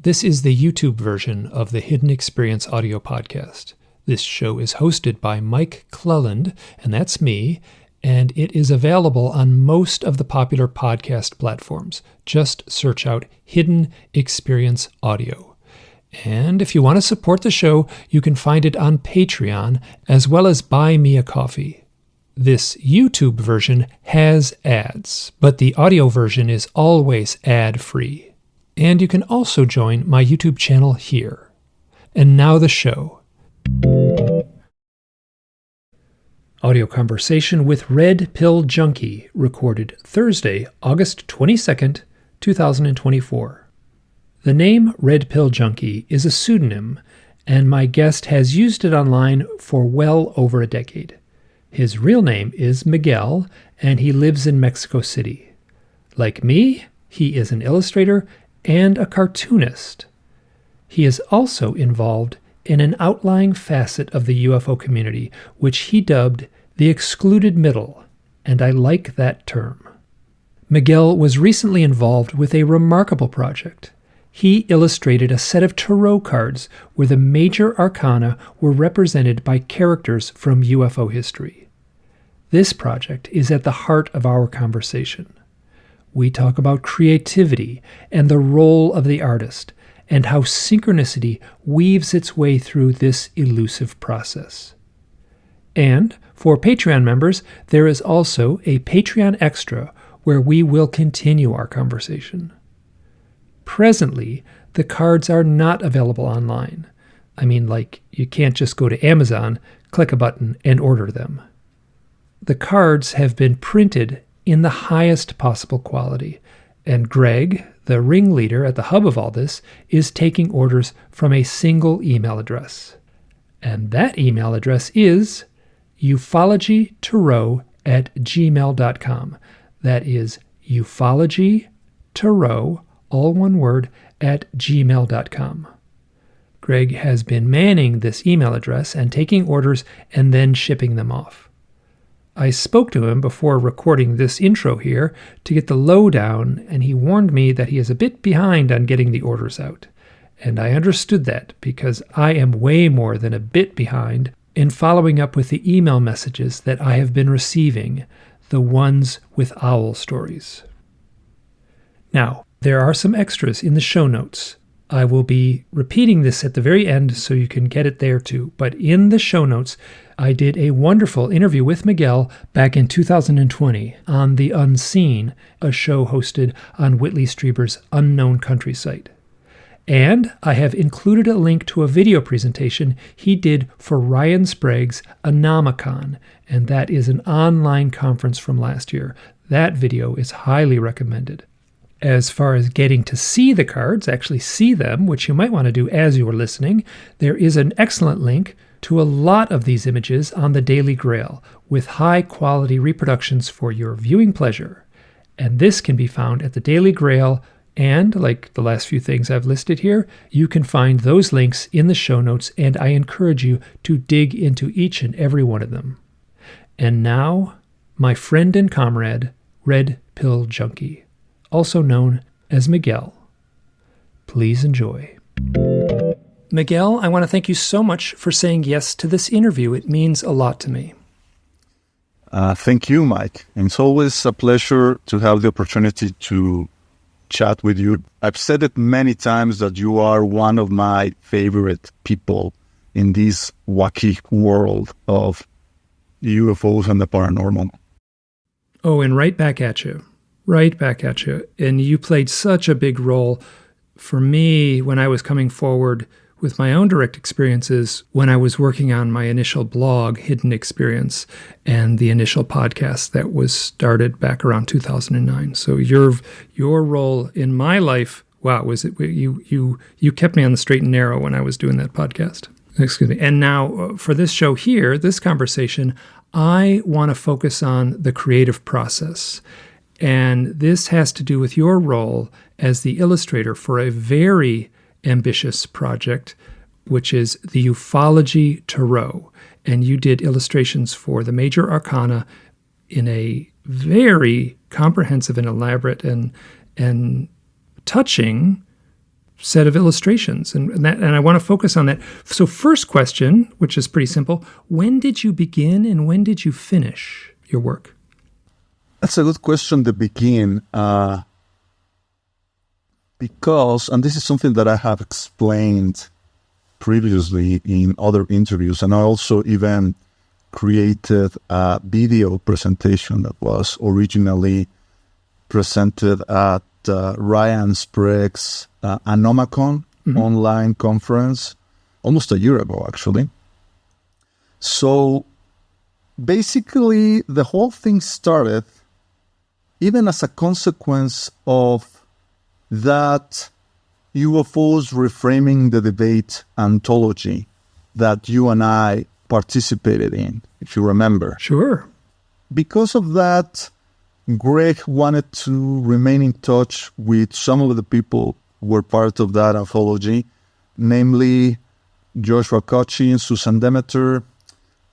This is the YouTube version of the Hidden Experience audio podcast. This show is hosted by Mike Cleland, and that's me, and it is available on most of the popular podcast platforms. Just search out Hidden Experience Audio. And if you want to support the show, you can find it on Patreon, as well as Buy Me a Coffee. This YouTube version has ads, but the audio version is always ad-free. And you can also join my YouTube channel here. And now the show. Audio conversation with Red Pill Junkie, recorded Thursday, August 22nd, 2024. The name Red Pill Junkie is a pseudonym, and my guest has used it online for well over a decade. His real name is Miguel, and he lives in Mexico City. Like me, he is an illustrator and a cartoonist. He is also involved in an outlying facet of the UFO community, which he dubbed the excluded middle, and I like that term. Miguel was recently involved with a remarkable project. He illustrated a set of tarot cards where the major arcana were represented by characters from UFO history. This project is at the heart of our conversation. We talk about creativity and the role of the artist, and how synchronicity weaves its way through this elusive process. And for Patreon members, there is also a Patreon Extra where we will continue our conversation. Presently, the cards are not available online. I mean, like, you can't just go to Amazon, click a button, and order them. The cards have been printed in the highest possible quality, and Greg, the ringleader at the hub of all this, is taking orders from a single email address. And that email address is ufologytarot@gmail.com. That is ufologytarot, all one word, @gmail.com. Greg has been manning this email address and taking orders and then shipping them off. I spoke to him before recording this intro here to get the lowdown, and he warned me that he is a bit behind on getting the orders out. And I understood that because I am way more than a bit behind in following up with the email messages that I have been receiving, the ones with owl stories. Now, there are some extras in the show notes. I will be repeating this at the very end so you can get it there too. But in the show notes, I did a wonderful interview with Miguel back in 2020 on The Unseen, a show hosted on Whitley Strieber's Unknown Country site. And I have included a link to a video presentation he did for Ryan Sprague's ANOMACON, and that is an online conference from last year. That video is highly recommended. As far as getting to see the cards, actually see them, which you might want to do as you are listening, there is an excellent link to a lot of these images on the Daily Grail, with high-quality reproductions for your viewing pleasure. And this can be found at the Daily Grail, and, like the last few things I've listed here, you can find those links in the show notes, and I encourage you to dig into each and every one of them. And now, my friend and comrade, Red Pill Junkie, also known as Miguel. Please enjoy. Miguel, I want to thank you so much for saying yes to this interview. It means a lot to me. Thank you, Mike. It's always a pleasure to have the opportunity to chat with you. I've said it many times that you are one of my favorite people in this wacky world of UFOs and the paranormal. Oh, and right back at you. Right back at you. And you played such a big role for me when I was coming forward with my own direct experiences when I was working on my initial blog, Hidden Experience, and the initial podcast that was started back around 2009. So your role in my life, wow, was it you kept me on the straight and narrow when I was doing that podcast. Excuse me. And now for this show here, this conversation, I want to focus on the creative process. And this has to do with your role as the illustrator for a very ambitious project, which is the Ufology Tarot. And you did illustrations for the major arcana in a very comprehensive and elaborate and touching set of illustrations. And I want to focus on that. So first question, which is pretty simple, when did you begin and when did you finish your work? That's a good question to begin. Because, and this is something that I have explained previously in other interviews, and I also even created a video presentation that was originally presented at Ryan Sprague's ANOMACON online conference almost a year ago, actually. So basically, the whole thing started even as a consequence of that UFOs reframing the debate anthology that you and I participated in, if you remember. Sure. Because of that, Greg wanted to remain in touch with some of the people who were part of that anthology, namely Joshua Cochin, Susan Demeter.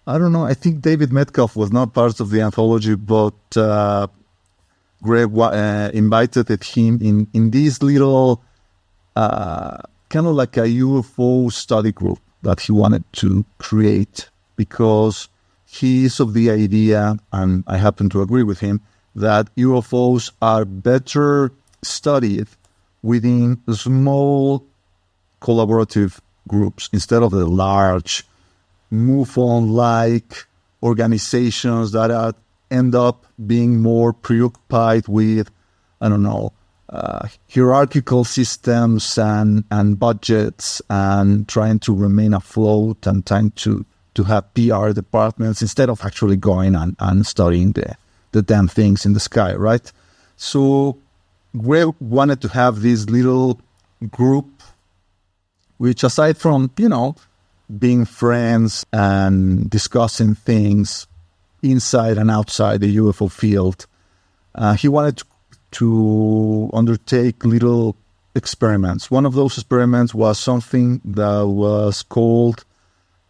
I don't know, I think David Metcalf was not part of the anthology, but Greg invited him in this little kind of like a UFO study group that he wanted to create, because he is of the idea, and I happen to agree with him, that UFOs are better studied within small collaborative groups instead of the large MUFON-like organizations that end up being more preoccupied with, I don't know, hierarchical systems and budgets and trying to remain afloat and trying to have PR departments instead of actually going and studying the damn things in the sky, right? So we wanted to have this little group, which aside from, being friends and discussing things inside and outside the UFO field, he wanted to undertake little experiments. One of those experiments was something that was called,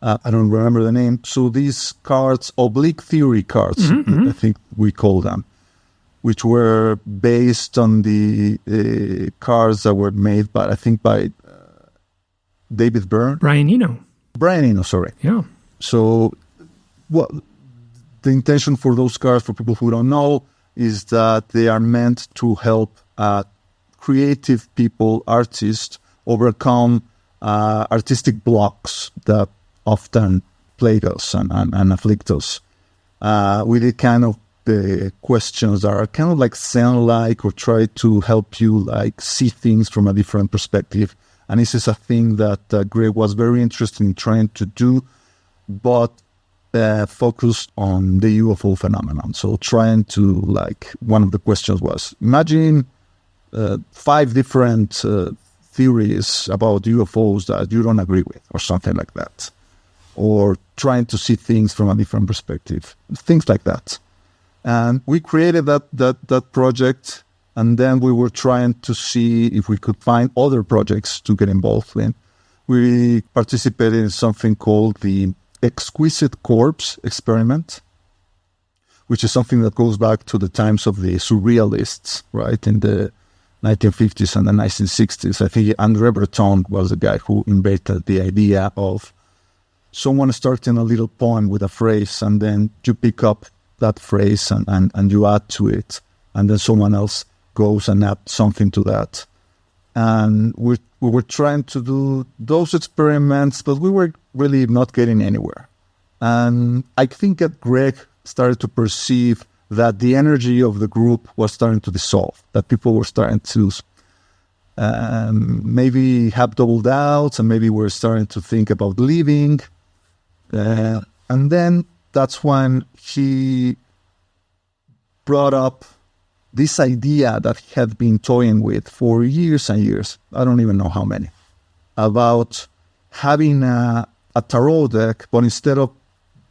I don't remember the name. So these cards, oblique theory cards, I think we call them, which were based on the cards that were made by David Byrne. Brian Eno, sorry. Yeah. So the intention for those cards, for people who don't know, is that they are meant to help creative people, artists, overcome artistic blocks that often plague us and afflict us with the kind of the questions that are kind of like Zen-like, or try to help you like see things from a different perspective. And this is a thing that Greg was very interested in trying to do, but focused on the UFO phenomenon. So trying to, one of the questions was, imagine 5 different theories about UFOs that you don't agree with, or something like that. Or trying to see things from a different perspective, things like that. And we created that project, and then we were trying to see if we could find other projects to get involved in. We participated in something called the Exquisite Corpse experiment, which is something that goes back to the times of the surrealists, right, in the 1950s and the 1960s. I think André Breton was the guy who invented the idea of someone starting a little poem with a phrase, and then you pick up that phrase and you add to it, and then someone else goes and adds something to that. And we were trying to do those experiments, but we were really not getting anywhere. And I think that Greg started to perceive that the energy of the group was starting to dissolve, that people were starting to maybe have double doubts, and maybe were starting to think about leaving. And then that's when he brought up this idea that he had been toying with for years and years, I don't even know how many, about having a tarot deck, but instead of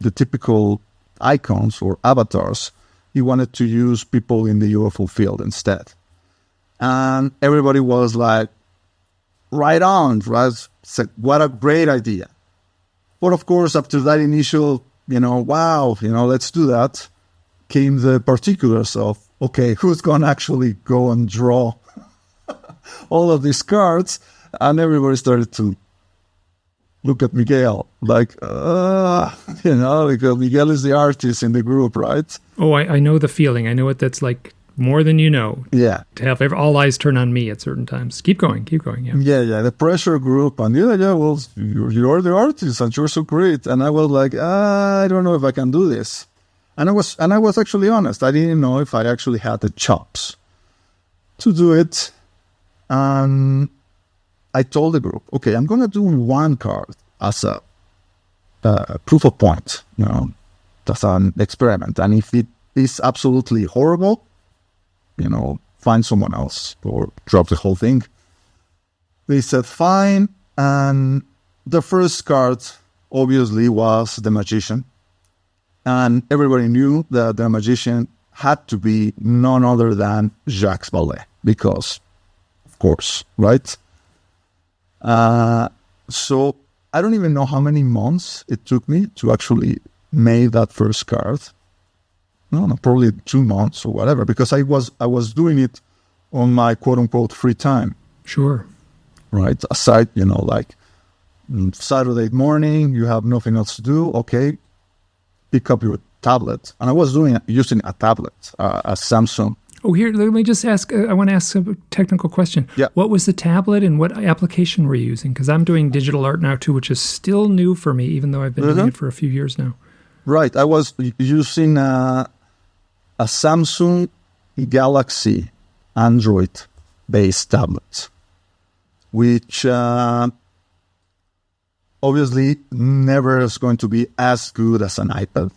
the typical icons or avatars, he wanted to use people in the UFO field instead. And everybody was like, right on, right? What a great idea. But of course, after that initial, wow, let's do that, came the particulars of, okay, who's going to actually go and draw all of these cards? And everybody started to look at Miguel like, because Miguel is the artist in the group, right? Oh, I know the feeling. I know what that's like more than you know. Yeah. To have all eyes turn on me at certain times. Keep going. Yeah. Yeah. The pressure group. And well, you're the artist and you're so great. And I was like, I don't know if I can do this. And I was actually honest. I didn't know if I actually had the chops to do it. And I told the group, okay, I'm going to do one card as a proof of point, that's an experiment. And if it is absolutely horrible, find someone else or drop the whole thing. They said, fine. And the first card, obviously, was the magician. And everybody knew that the magician had to be none other than Jacques Vallée, because, of course, right? So I don't even know how many months it took me to actually make that first card. No, probably 2 months or whatever, because I was doing it on my quote unquote free time. Sure. Right. Aside, like Saturday morning, you have nothing else to do. Okay. Pick up your tablet. And I was using a tablet, a Samsung. Oh, here, let me just ask, I want to ask a technical question. Yeah. What was the tablet and what application were you using? Because I'm doing digital art now too, which is still new for me, even though I've been doing it for a few years now. Right. I was using a Samsung Galaxy Android-based tablet, which obviously never is going to be as good as an iPad.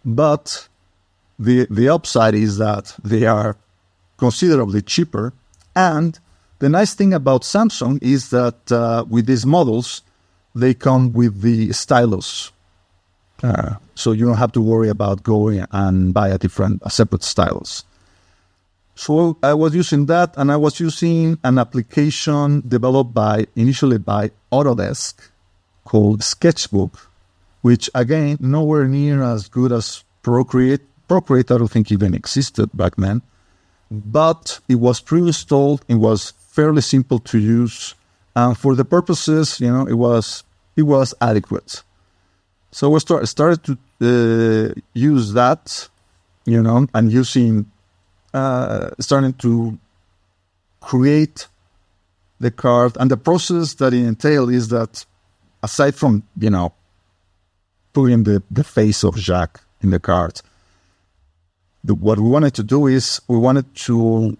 But the upside is that they are considerably cheaper. And the nice thing about Samsung is that with these models, they come with the stylus. So you don't have to worry about going and buy a separate stylus. So I was using that, and I was using an application developed initially by Autodesk called Sketchbook, which again, nowhere near as good as Procreate. Procreate, I don't think even existed back then, but it was pre-installed. It was fairly simple to use, and for the purposes, it was adequate. So we started to use that, and using, starting to create the card. And the process that it entails is that, aside from, putting the face of Jacques in the card, what we wanted to do is we wanted to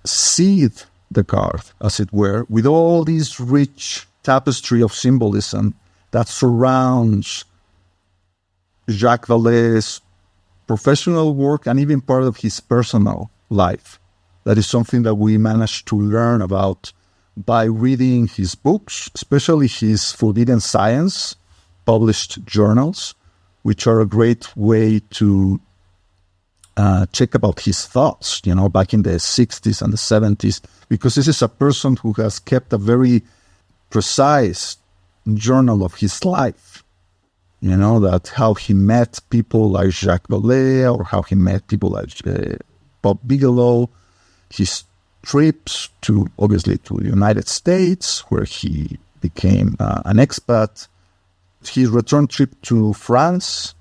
seed the card, as it were, with all this rich tapestry of symbolism that surrounds Jacques Vallée's professional work and even part of his personal life. That is something that we managed to learn about by reading his books, especially his Forbidden Science published journals, which are a great way to check about his thoughts, back in the 60s and the 70s, because this is a person who has kept a very precise journal of his life, that how he met people like Jacques Vallée, or how he met people like Bob Bigelow, his trips obviously to the United States, where he became an expat, his return trip to France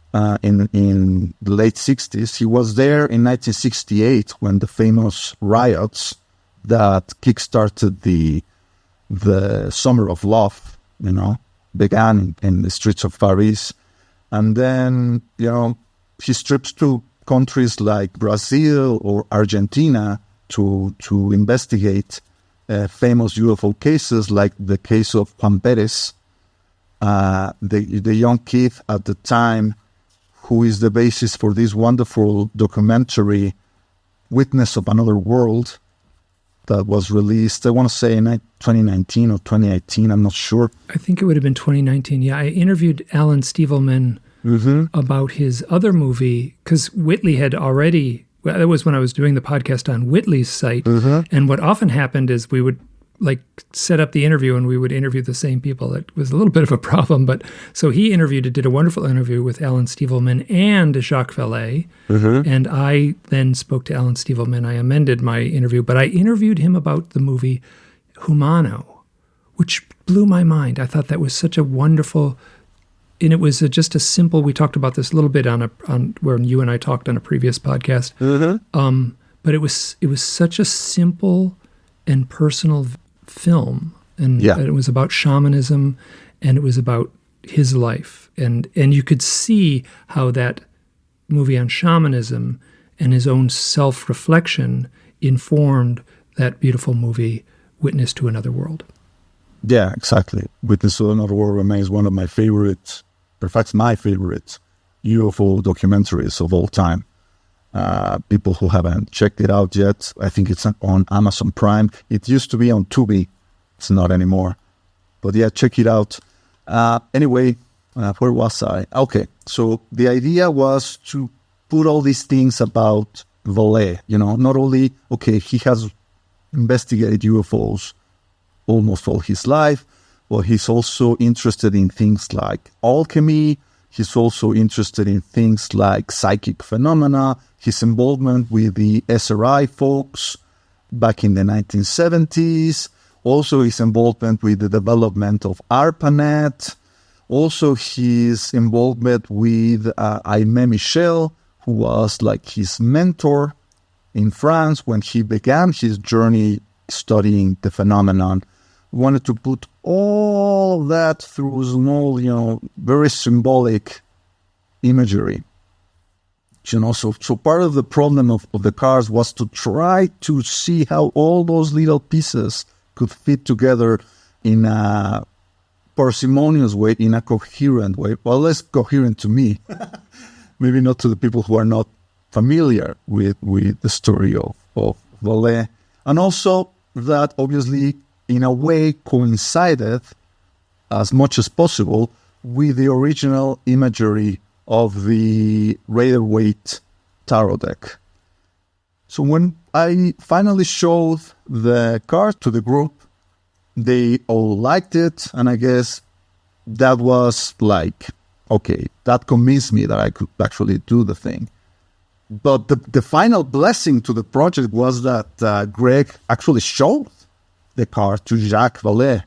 in the late 60s. He was there in 1968 when the famous riots that kickstarted the Summer of Love, began in the streets of Paris. And then, his trips to countries like Brazil or Argentina to investigate famous UFO cases, like the case of Juan Perez, the young kid at the time who is the basis for this wonderful documentary, Witness of Another World, that was released, I want to say in 2019 or 2018, I'm not sure. I think it would have been 2019. Yeah, I interviewed Alan Stievelman about his other movie, because Whitley had already, that was when I was doing the podcast on Whitley's site. And what often happened is we would set up the interview and we would interview the same people. It was a little bit of a problem, but so he did a wonderful interview with Alan Stievelman and Jacques Vallée. And I then spoke to Alan Stievelman. I amended my interview, but I interviewed him about the movie Humano, which blew my mind. I thought that was such a wonderful, and it was just a simple. We talked about this a little bit on when you and I talked on a previous podcast. But it was such a simple and personal film, and it was about shamanism, and it was about his life, and you could see how that movie on shamanism and his own self-reflection informed that beautiful movie, Witness to Another World. Yeah, exactly. Witness to Another World remains one of my favorite, in fact, my favorite UFO documentaries of all time. People who haven't checked it out yet, I think it's on Amazon Prime. It used to be on Tubi. It's not anymore. But yeah, check it out. Anyway, where was I? Okay, so the idea was to put all these things about Vallée. Not only, he has investigated UFOs almost all his life, but he's also interested in things like alchemy. He's also interested in things like psychic phenomena, his involvement with the SRI folks back in the 1970s, also his involvement with the development of ARPANET, also his involvement with Aimé Michel, who was like his mentor in France when he began his journey studying the phenomenon. We wanted to put all that through small, very symbolic imagery. So part of the problem of the cars was to try to see how all those little pieces could fit together in a parsimonious way, in a coherent way. Well, less coherent to me, maybe not to the people who are not familiar with the story of Vallée. And also that obviously in a way coincided as much as possible with the original imagery of the Rider-Waite tarot deck. So when I finally showed the card to the group, they all liked it, and I guess that was like, okay, that convinced me that I could actually do the thing. But the final blessing to the project was that Greg actually showed the card to Jacques Vallée.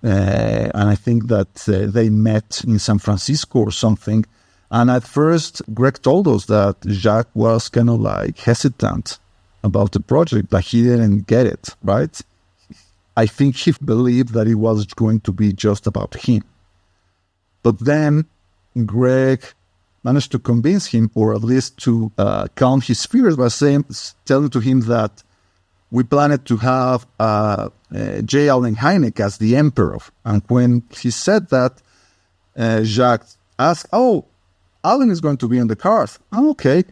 And I think that they met in San Francisco or something. And at first, Greg told us that Jacques was kind of like hesitant about the project, that he didn't get it, right? I think he believed that it was going to be just about him. But then Greg managed to convince him, or at least to calm his fears by telling to him that we planned to have J. Allen Hynek as the emperor. And when he said that, Jacques asked, "Oh, Allen is going to be in the card." "Oh, okay."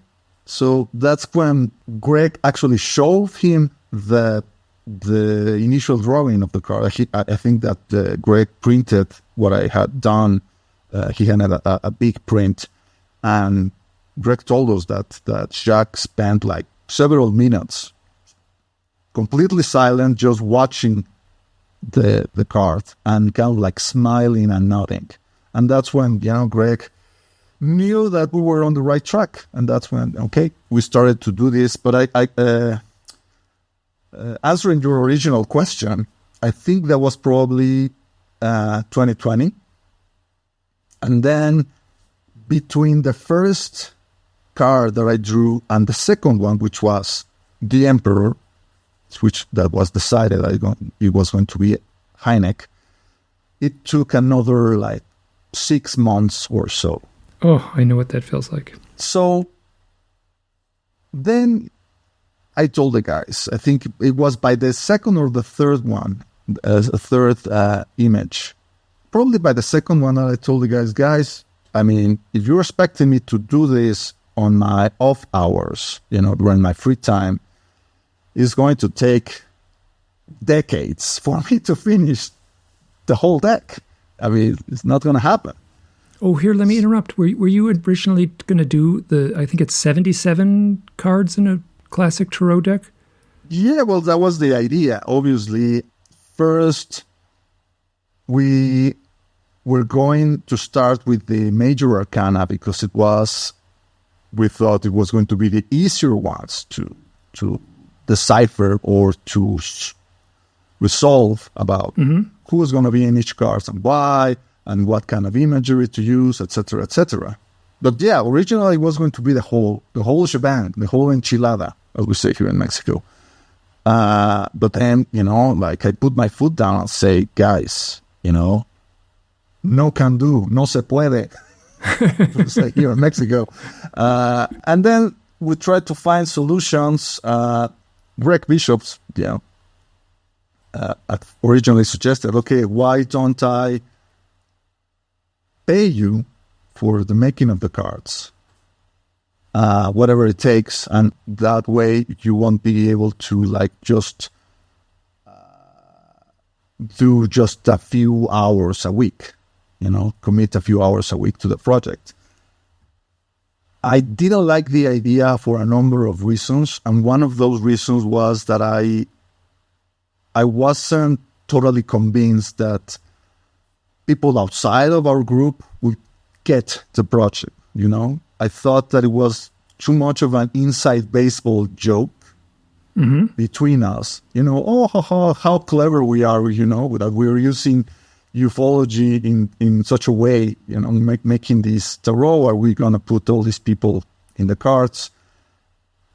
So that's when Greg actually showed him the initial drawing of the card. I think that Greg printed what I had done. He had a big print. And Greg told us that Jacques spent like several minutes completely silent, just watching the card and kind of like smiling and nodding. And that's when, Greg knew that we were on the right track. And that's when, we started to do this. But I answering your original question, I think that was probably 2020. And then between the first card that I drew and the second one, which was the Emperor, which that was decided it was going to be Hynek, it took another like 6 months or so. Oh, I know what that feels like. So then I told the guys, I think it was by the second or the third one, a third image. Probably by the second one, I told the guys, I mean, if you're expecting me to do this on my off hours, during my free time, it's going to take decades for me to finish the whole deck. I mean, it's not going to happen. Oh, here, let me interrupt. Were you originally going to do I think it's 77 cards in a classic tarot deck? Yeah, well, that was the idea. Obviously, first, we were going to start with the major arcana because we thought it was going to be the easier ones to decipher or to resolve about who is going to be in each card and why, and what kind of imagery to use, etc., etc. But yeah, originally it was going to be the whole shebang, the whole enchilada, as we say here in Mexico. But then, I put my foot down and say, guys, no can do, no se puede. It's like here in Mexico. And then we tried to find solutions. Greg Bishops, originally suggested, okay, why don't I pay you for the making of the cards? Whatever it takes, and that way you won't be able to just do just a few hours a week, commit a few hours a week to the project. I didn't like the idea for a number of reasons, and one of those reasons was that I wasn't totally convinced that people outside of our group would get the project, I thought that it was too much of an inside baseball joke between us. How clever we are, that we're using ufology in such a way, making this tarot. Are we going to put all these people in the cards?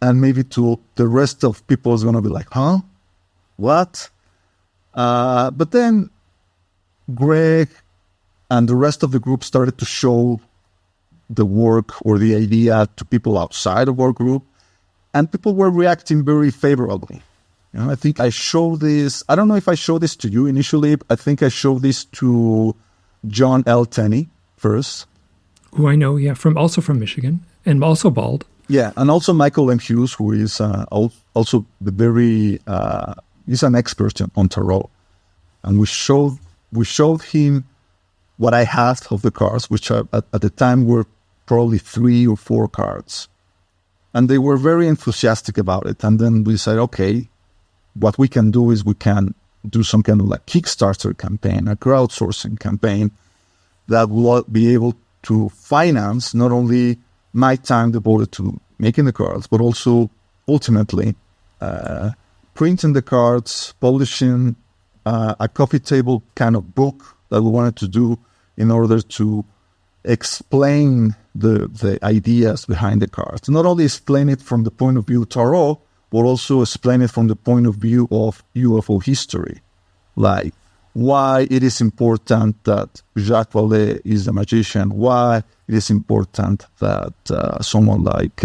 And maybe to the rest of people is going to be like, huh? What? But then Greg and the rest of the group started to show the work or the idea to people outside of our group, and people were reacting very favorably. I think I showed this, I don't know if I showed this to you initially, I think I showed this to John L. Tenney first. Who I know, also from Michigan, and also bald. Yeah, and also Michael M. Hughes, who is also he's an expert on tarot. And we showed him what I had of the cards, which at the time were probably 3 or 4 cards. And they were very enthusiastic about it. And then we said, okay, what we can do is we can do some kind of Kickstarter campaign, a crowdsourcing campaign that will be able to finance not only my time devoted to making the cards, but also ultimately printing the cards, publishing a coffee table kind of book that we wanted to do in order to explain the ideas behind the cards. Not only explain it from the point of view tarot, but also explain it from the point of view of UFO history. Like why it is important that Jacques Vallée is a magician, why it is important that someone like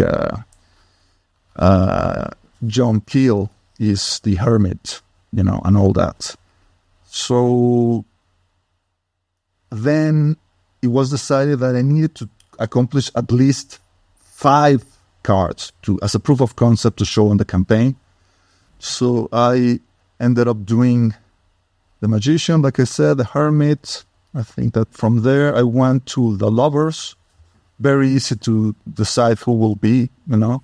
John Keel is the hermit, and all that. So then it was decided that I needed to accomplish at least 5 cards as a proof of concept to show in the campaign. So I ended up doing the magician, like I said, the hermit. I think that from there I went to the lovers. Very easy to decide who will be, And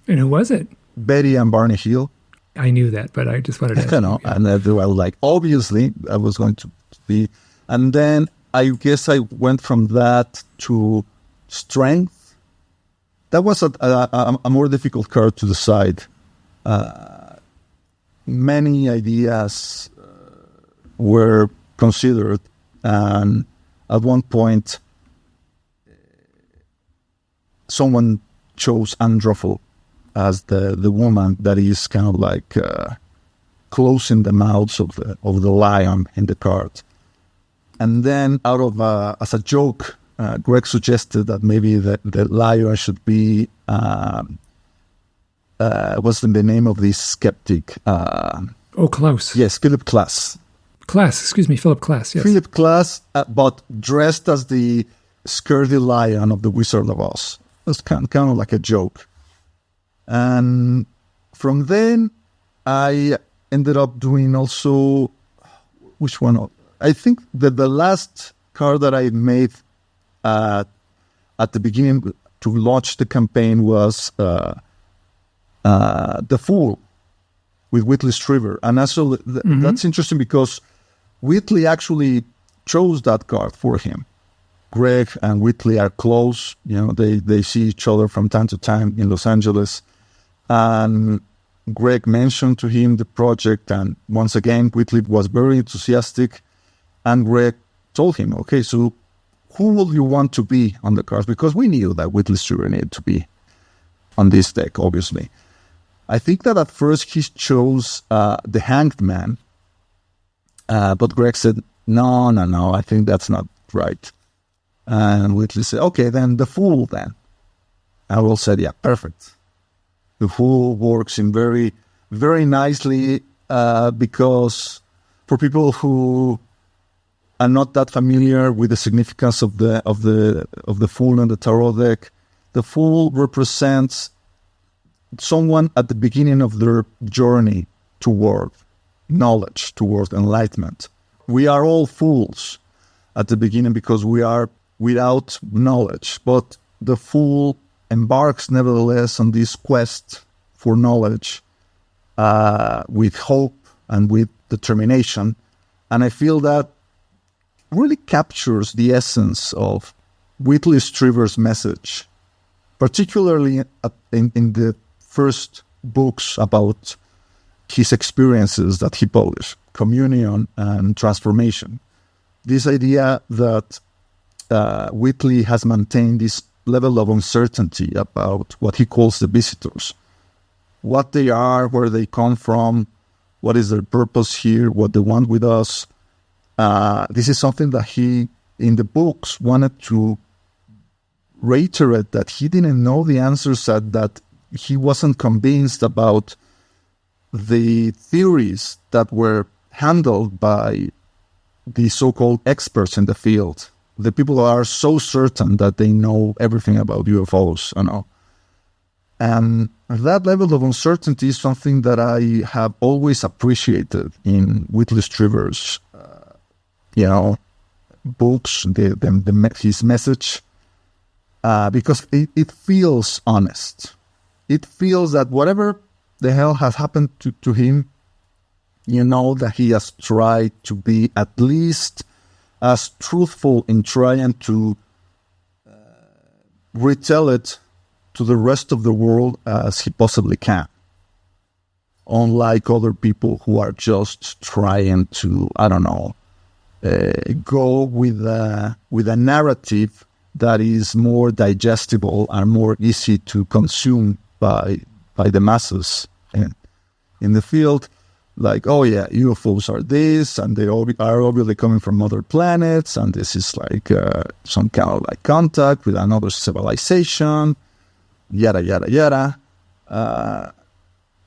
who was it? Betty and Barney Hill. I knew that, but I just wanted to ask And I was like, obviously, I was going to be. And then I guess I went from that to strength. That was a more difficult card to decide. Many ideas were considered, and at one point, someone chose Androphil as the woman that is kind of like closing the mouths of the lion in the card. And then out of as a joke, Greg suggested that maybe the lion should be what's the name of this skeptic? Klaus. Yes, Philip Klass. Philip Klass, yes. Philip Klass, but dressed as the scurvy lion of the Wizard of Oz. It's kind of like a joke. And from then, I ended up doing also, which one? I think that the last card that I made at the beginning to launch the campaign was The Fool with Whitley Strieber. And also, that's interesting because Whitley actually chose that card for him. Greg and Whitley are close. They see each other from time to time in Los Angeles. And Greg mentioned to him the project, and once again, Whitley was very enthusiastic, and Greg told him, okay, so who will you want to be on the cards? Because we knew that Whitley Strieber needed to be on this deck, obviously. I think that at first he chose the Hanged Man, but Greg said, no, I think that's not right. And Whitley said, okay, then the Fool then. And Will said, yeah, perfect. The Fool works in very, very nicely because for people who are not that familiar with the significance of the Fool in the tarot deck, the Fool represents someone at the beginning of their journey toward knowledge, toward enlightenment. We are all fools at the beginning because we are without knowledge, but the Fool embarks nevertheless on this quest for knowledge with hope and with determination. And I feel that really captures the essence of Whitley Strieber's message, particularly in the first books about his experiences that he published, Communion and Transformation. This idea that Whitley has maintained this level of uncertainty about what he calls the visitors, what they are, where they come from, what is their purpose here, what they want with us. This is something that he, in the books, wanted to reiterate that he didn't know the answers, that he wasn't convinced about the theories that were handled by the so-called experts in the field. The people who are so certain that they know everything about UFOs, And that level of uncertainty is something that I have always appreciated in Whitley Strieber's, books, his message, because it feels honest. It feels that whatever the hell has happened to him, that he has tried to be at least as truthful in trying to retell it to the rest of the world as he possibly can. Unlike other people who are just trying to, go with a narrative that is more digestible and more easy to consume by the masses in the field. Like, oh yeah, UFOs are this, and they are obviously coming from other planets, and this is like some kind of like contact with another civilization, yada, yada, yada.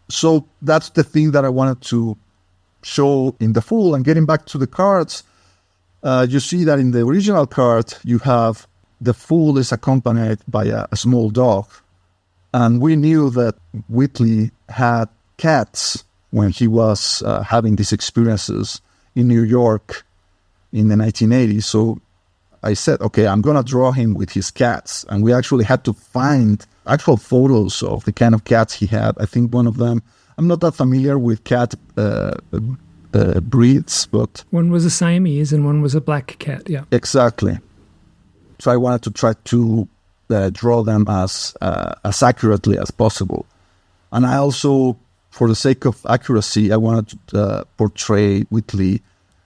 So that's the thing that I wanted to show in the Fool. And getting back to the cards, you see that in the original card, you have the Fool is accompanied by a small dog. And we knew that Whitley had cats when he was having these experiences in New York in the 1980s. So I said, okay, I'm going to draw him with his cats. And we actually had to find actual photos of the kind of cats he had. I think one of them, I'm not that familiar with cat breeds, but... One was a Siamese and one was a black cat, yeah. Exactly. So I wanted to try to draw them as accurately as possible. And I also, for the sake of accuracy, I wanted to portray Whitley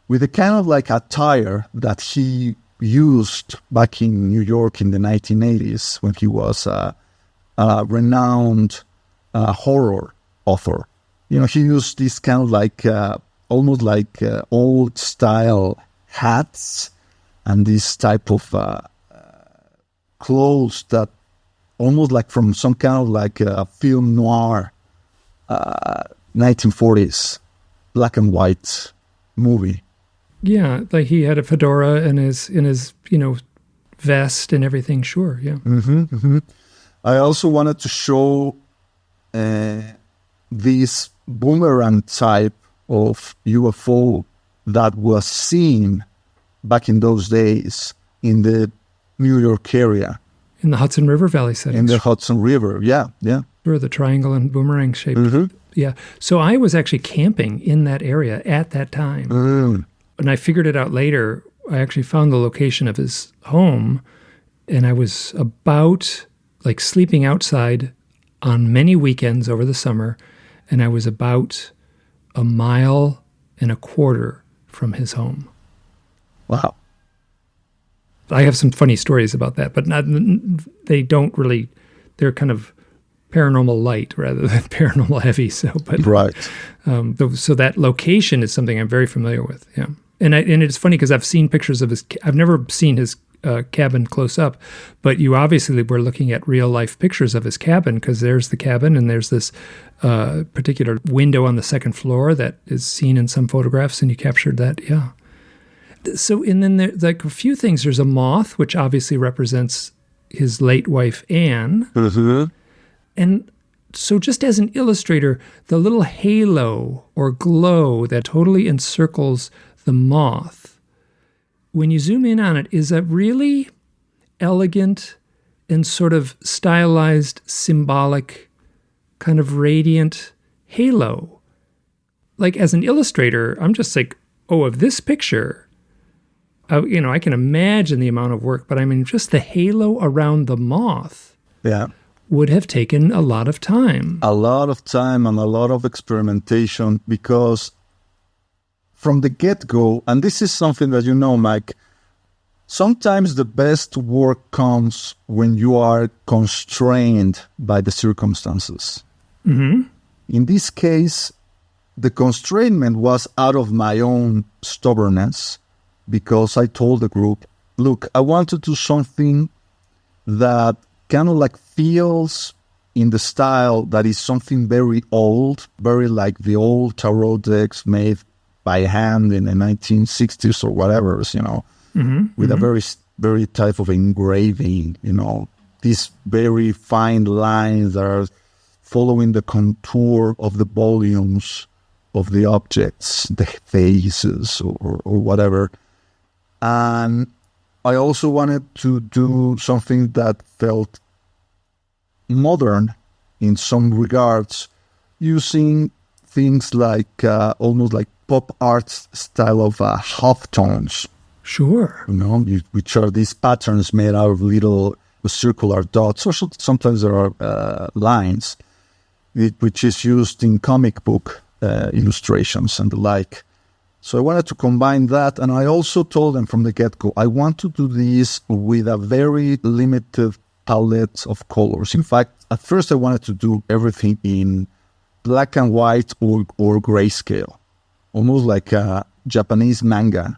with a kind of like attire that he used back in New York in the 1980s when he was a renowned horror author. He used this kind of like, almost like old style hats and this type of clothes that almost like from some kind of like a film noir 1940s black and white movie. Yeah, like he had a fedora in his vest and everything. Sure, yeah. Mm-hmm, mm-hmm. I also wanted to show this boomerang type of UFO that was seen back in those days in the New York area. In the Hudson River Valley settings. In the Hudson River, yeah. Sure, the triangle and boomerang shape. Mm-hmm. Yeah. So I was actually camping in that area at that time. Mm. And I figured it out later. I actually found the location of his home, and I was about like sleeping outside on many weekends over the summer. and I was about 1.25 miles from his home. Wow. I have some funny stories about that, but they don't really, they're kind of paranormal light rather than paranormal heavy. So, but Right. So that location is something I'm very familiar with. Yeah. And it's funny because I've seen pictures of I've never seen his cabin close up, but you obviously were looking at real life pictures of his cabin, because there's the cabin and there's this particular window on the second floor that is seen in some photographs, and you captured that. Yeah. So, and then there, like a few things, there's a moth, which obviously represents his late wife, Anne. Mm-hmm. And so just as an illustrator, the little halo or glow that totally encircles the moth, when you zoom in on it, is a really elegant and sort of stylized, symbolic, kind of radiant halo. Like as an illustrator, I'm just like, oh, of this picture, I can imagine the amount of work, but I mean, just the halo around the moth. Yeah. Would have taken a lot of time. A lot of time and a lot of experimentation, because from the get-go, and this is something that you know, Mike, sometimes the best work comes when you are constrained by the circumstances. Mm-hmm. In this case, the constrainment was out of my own stubbornness, because I told the group, look, I want to do something that kind of like feels in the style that is something very old, very like the old tarot decks made by hand in the 1960s or whatever, with a very, very type of engraving, these very fine lines that are following the contour of the volumes of the objects, the faces or whatever. And I also wanted to do something that felt modern in some regards, using things like almost like pop art style of halftones. Sure. Which are these patterns made out of little circular dots, or sometimes there are lines, which is used in comic book illustrations and the like. So I wanted to combine that, and I also told them from the get-go, I want to do this with a very limited palette of colors. In fact, at first I wanted to do everything in black and white or grayscale, almost like a Japanese manga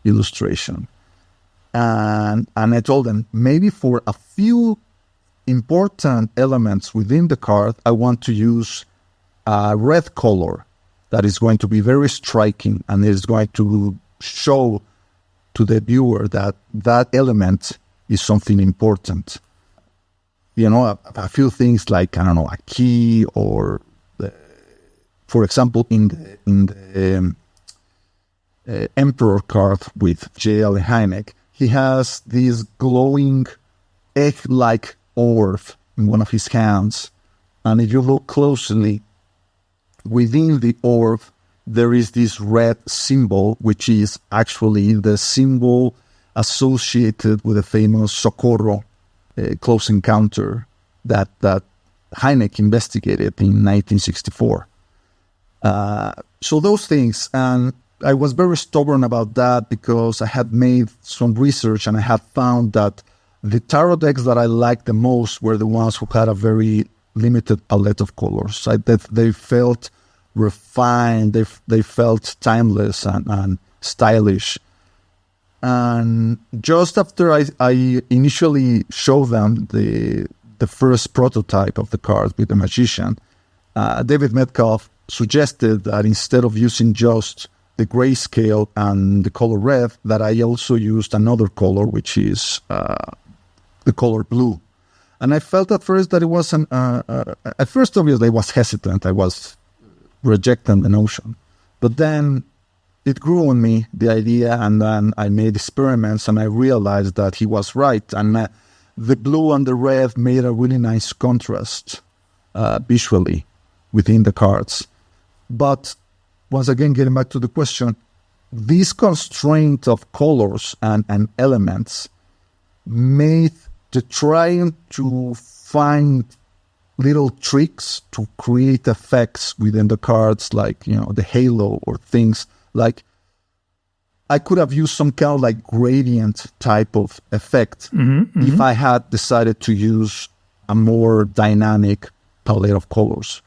illustration. And I told them, maybe for a few important elements within the card, I want to use a red color that is going to be very striking and is going to show to the viewer that that element is something important. A few things like, a key, or, for example, in the Emperor card with J.L. Hynek, he has this glowing egg-like orb in one of his hands. And if you look closely, within the orb, there is this red symbol, which is actually the symbol associated with the famous Socorro close encounter that Hynek investigated in 1964. So those things, and I was very stubborn about that because I had made some research and I had found that the tarot decks that I liked the most were the ones who had a very limited palette of colors. They felt refined, they felt timeless and stylish. And just after I initially showed them the first prototype of the card with the magician, David Metcalf suggested that instead of using just the grayscale and the color red, that I also used another color, which is the color blue. And I felt at first that it wasn't, at first obviously I was hesitant, I was rejecting the notion. But then it grew on me, the idea, and then I made experiments and I realized that he was right. And the blue and the red made a really nice contrast visually within the cards. But once again, getting back to the question, this constraint of colors and elements made the trying to find little tricks to create effects within the cards, like, the halo or things like. I could have used some kind of like gradient type of effect if I had decided to use a more dynamic palette of colors.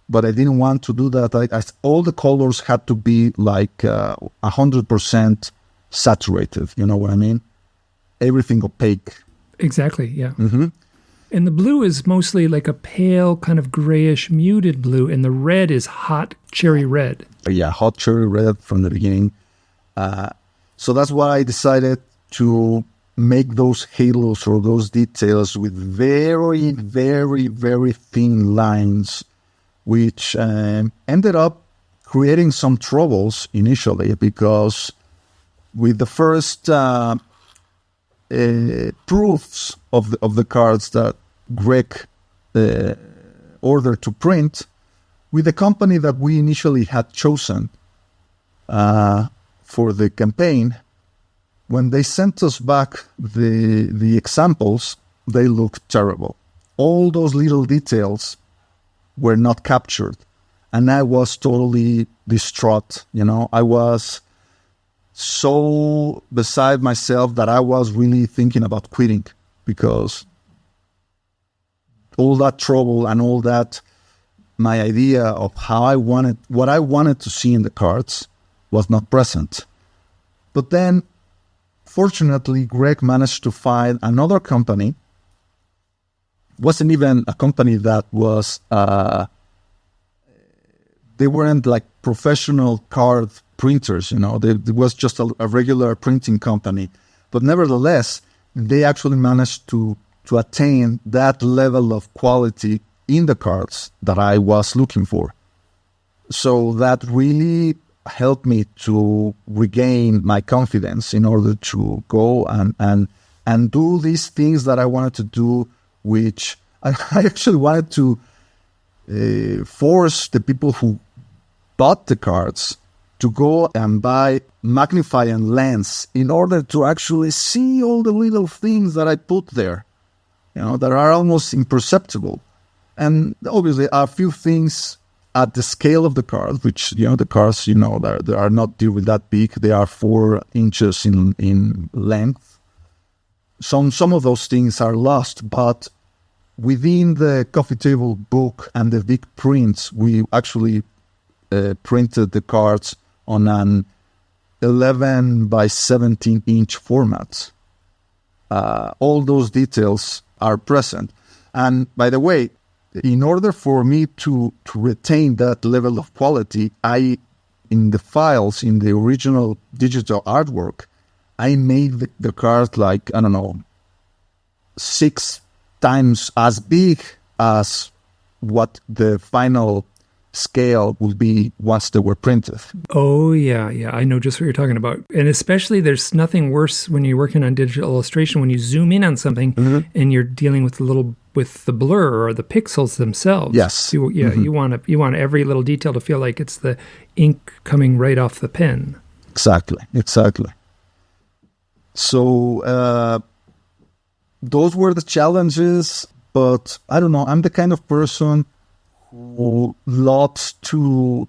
But I didn't want to do that. All the colors had to be like 100% saturated. You know what I mean? Everything opaque. Exactly, yeah. And the blue is mostly like a pale, kind of grayish, muted blue, and the red is hot cherry red. Yeah, hot cherry red from the beginning. So that's why I decided to make those halos or those details with very, very, very thin lines, which ended up creating some troubles initially, because with the first proofs of the cards that Greg ordered to print, with the company that we initially had chosen for the campaign, when they sent us back the examples, they looked terrible. All those little details were not captured, and I was totally distraught. I was so beside myself that I was really thinking about quitting, because all that trouble and all that, my idea of what I wanted to see in the cards was not present. But then, fortunately, Greg managed to find another company. Wasn't even a company that was, they weren't like professional card printers, it was just a regular printing company. But nevertheless, they actually managed to attain that level of quality in the cards that I was looking for. So that really helped me to regain my confidence in order to go and do these things that I wanted to do, which I actually wanted to force the people who bought the cards to go and buy magnifying lens in order to actually see all the little things that I put there, that are almost imperceptible. And obviously a few things at the scale of the cards, which, the cards, they are not really that big. They are 4 inches in length. Some of those things are lost, but within the coffee table book and the big prints, we actually printed the cards on an 11 by 17 inch format. All those details are present. And by the way, in order for me to retain that level of quality, in the files, in the original digital artwork, I made the card like, 6 times as big as what the final scale will be once they were printed. Oh, yeah. I know just what you're talking about. And especially there's nothing worse when you're working on digital illustration, when you zoom in on something and you're dealing with the blur or the pixels themselves. Yes. You want every little detail to feel like it's the ink coming right off the pen. Exactly. So those were the challenges, but I don't know, I'm the kind of person who loves to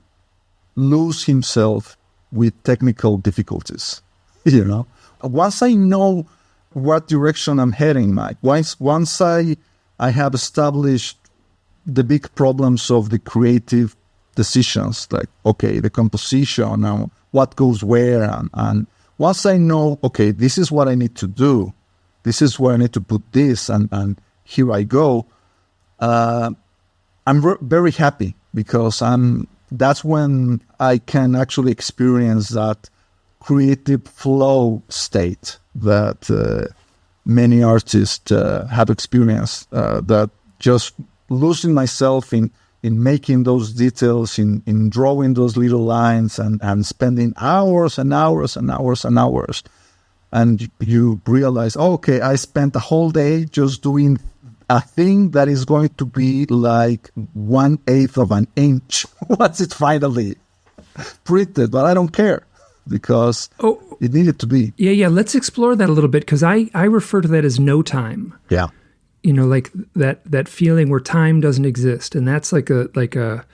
lose himself with technical difficulties. Once I know what direction I'm heading, Mike, once I have established the big problems of the creative decisions, like, okay, the composition and what goes where, and once I know, okay, this is what I need to do, this is where I need to put this, and here I go, I'm very happy, because that's when I can actually experience that creative flow state that many artists have experienced, that just losing myself in making those details, in drawing those little lines, and spending hours and hours and hours and hours. And you realize, okay, I spent a whole day just doing a thing that is going to be like 1/8 of an inch once it's finally printed, but I don't care, because it needed to be. Yeah. Let's explore that a little bit, because I refer to that as no time. Yeah. like that feeling where time doesn't exist. And that's like a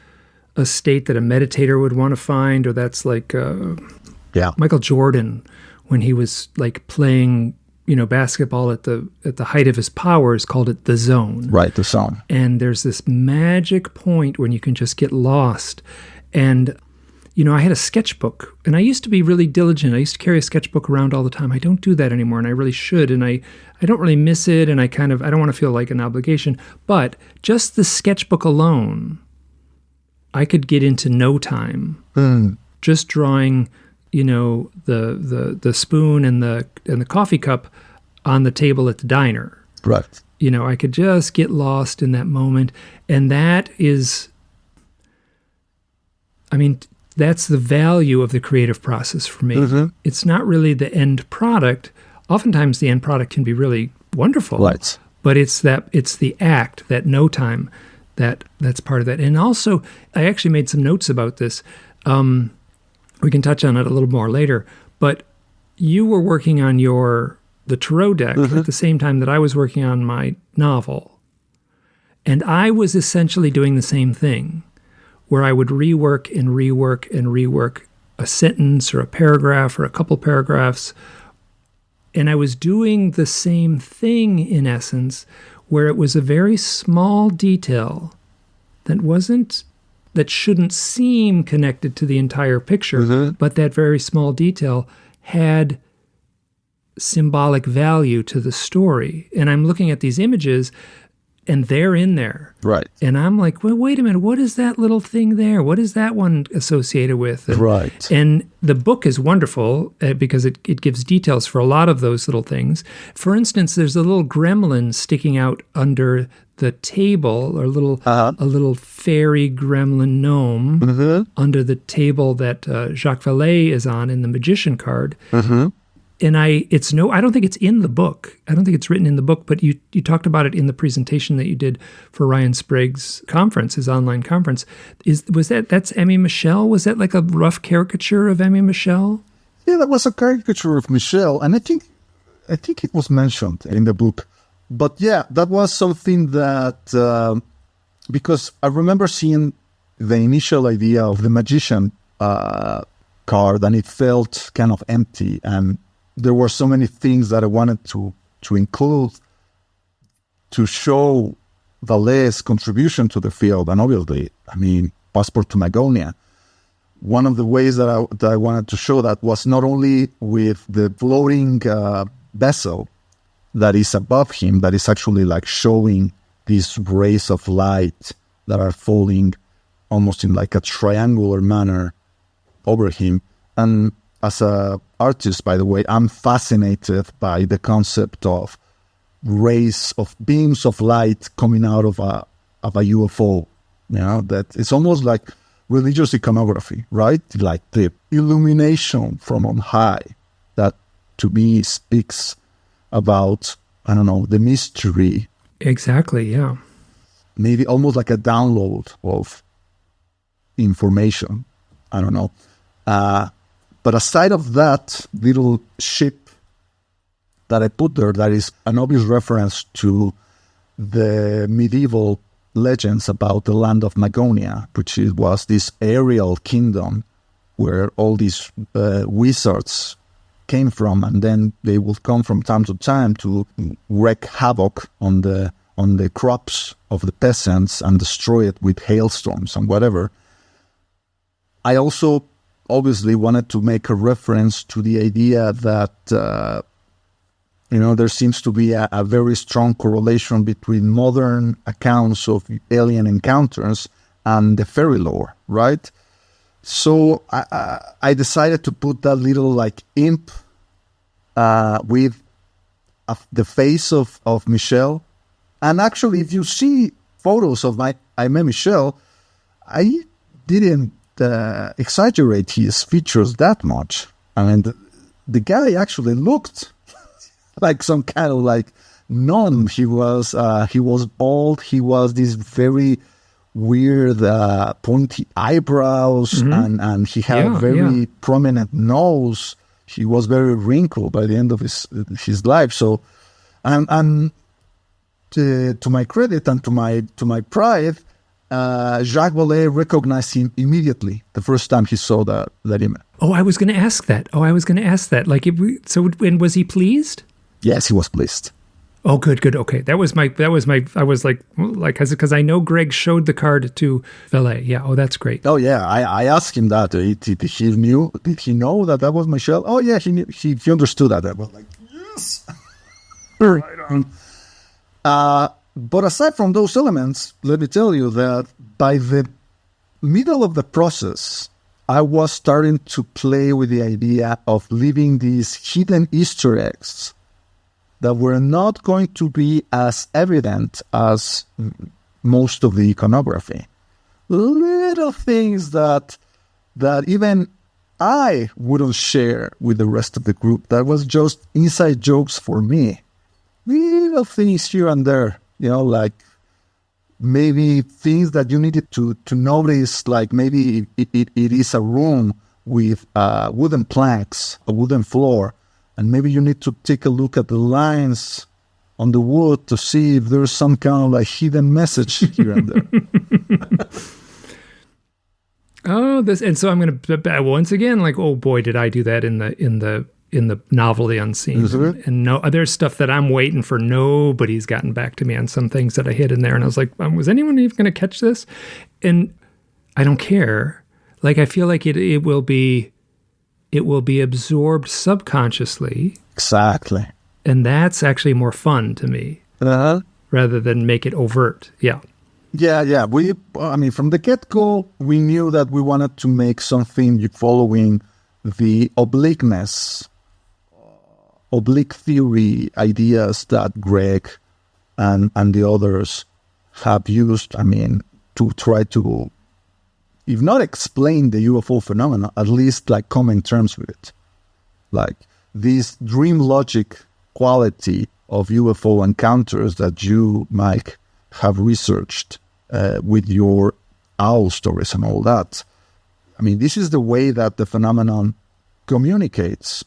state that a meditator would want to find, or that's like Michael Jordan when he was like playing, basketball at the height of his powers, called it the zone. Right, the zone. And there's this magic point when you can just get lost. And I had a sketchbook, and I used to be really diligent. I used to carry a sketchbook around all the time. I don't do that anymore, and I really should. And I don't really miss it, and I don't want to feel like an obligation. But just the sketchbook alone, I could get into no time. Just drawing, the spoon and the coffee cup on the table at the diner. Right. I could just get lost in that moment, and that is, that's the value of the creative process for me. Mm-hmm. It's not really the end product. Oftentimes the end product can be really wonderful. Right. But it's the act, that no time, that's part of that. And also, I actually made some notes about this. We can touch on it a little more later. But you were working on the tarot deck at the same time that I was working on my novel. And I was essentially doing the same thing, where I would rework and rework and rework a sentence or a paragraph or a couple paragraphs. And I was doing the same thing, in essence, where it was a very small detail that shouldn't seem connected to the entire picture, but that very small detail had symbolic value to the story. And I'm looking at these images, and they're in there. Right. And I'm like, well, wait a minute, what is that little thing there? What is that one associated with? Right. And the book is wonderful because it gives details for a lot of those little things. For instance, there's a little gremlin sticking out under the table, or a little fairy gremlin gnome under the table that Jacques Vallée is on in the Magician card. And I don't think it's in the book. I don't think it's written in the book, but you talked about it in the presentation that you did for Ryan Sprague's conference, his online conference. That's Emmy Michelle? Was that like a rough caricature of Emmy Michelle? Yeah, that was a caricature of Michelle, and I think it was mentioned in the book. But yeah, that was something that because I remember seeing the initial idea of the Magician card, and it felt kind of empty, and there were so many things that I wanted to include to show Vallée's contribution to the field. And obviously, Passport to Magonia. One of the ways that I wanted to show that was not only with the floating vessel that is above him, that is actually like showing these rays of light that are falling almost in like a triangular manner over him. And as an artist, by the way, I'm fascinated by the concept of rays of beams of light coming out of a UFO. That it's almost like religious iconography, right? Like the illumination from on high that to me speaks about, the mystery. Exactly, yeah. Maybe almost like a download of information. I don't know. But aside of that little ship that I put there, that is an obvious reference to the medieval legends about the land of Magonia, which was this aerial kingdom where all these wizards came from, and then they would come from time to time to wreak havoc on the crops of the peasants and destroy it with hailstorms and whatever. I also obviously wanted to make a reference to the idea that, there seems to be a very strong correlation between modern accounts of alien encounters and the fairy lore, right? So I decided to put that little like imp with the face of Michelle. And actually, if you see photos of I met Michelle, I didn't exaggerate his features that much. The guy actually looked like some kind of like gnome. He was bald. He was this very weird pointy eyebrows, and he had a very prominent nose. He was very wrinkled by the end of his life. So, and to my credit and to my pride, Jacques Vallée recognized him immediately the first time he saw that email. Oh, I was going to ask that. Like, and was he pleased? Yes, he was pleased. Oh, good. Okay, that was my. I was like, because I know Greg showed the card to Vallée. Yeah. Oh, that's great. Oh yeah, I asked him that. Did he know that was my shell? Oh yeah, he knew, he understood that. I was like, yes. Right on. But aside from those elements, let me tell you that by the middle of the process, I was starting to play with the idea of leaving these hidden Easter eggs that were not going to be as evident as most of the iconography. Little things that even I wouldn't share with the rest of the group. That was just inside jokes for me. Little things here and there, like maybe things that you needed to notice, like maybe it is a room with wooden planks, a wooden floor, and maybe you need to take a look at the lines on the wood to see if there's some kind of like hidden message here and there. Oh, and so I'm going to once again, like, oh boy, did I do that in the novel The Unseen. And no, there's stuff that I'm waiting for. Nobody's gotten back to me on some things that I hid in there. And I was like, was anyone even going to catch this? And I don't care. Like, I feel like it will be absorbed subconsciously. Exactly. And that's actually more fun to me rather than make it overt. Yeah. Yeah. From the get-go, we knew that we wanted to make something following the oblique theory ideas that Greg and the others have used, to try to, if not explain the UFO phenomena, at least like come in terms with it. Like this dream logic quality of UFO encounters that you, Mike, have researched with your owl stories and all that. This is the way that the phenomenon communicates,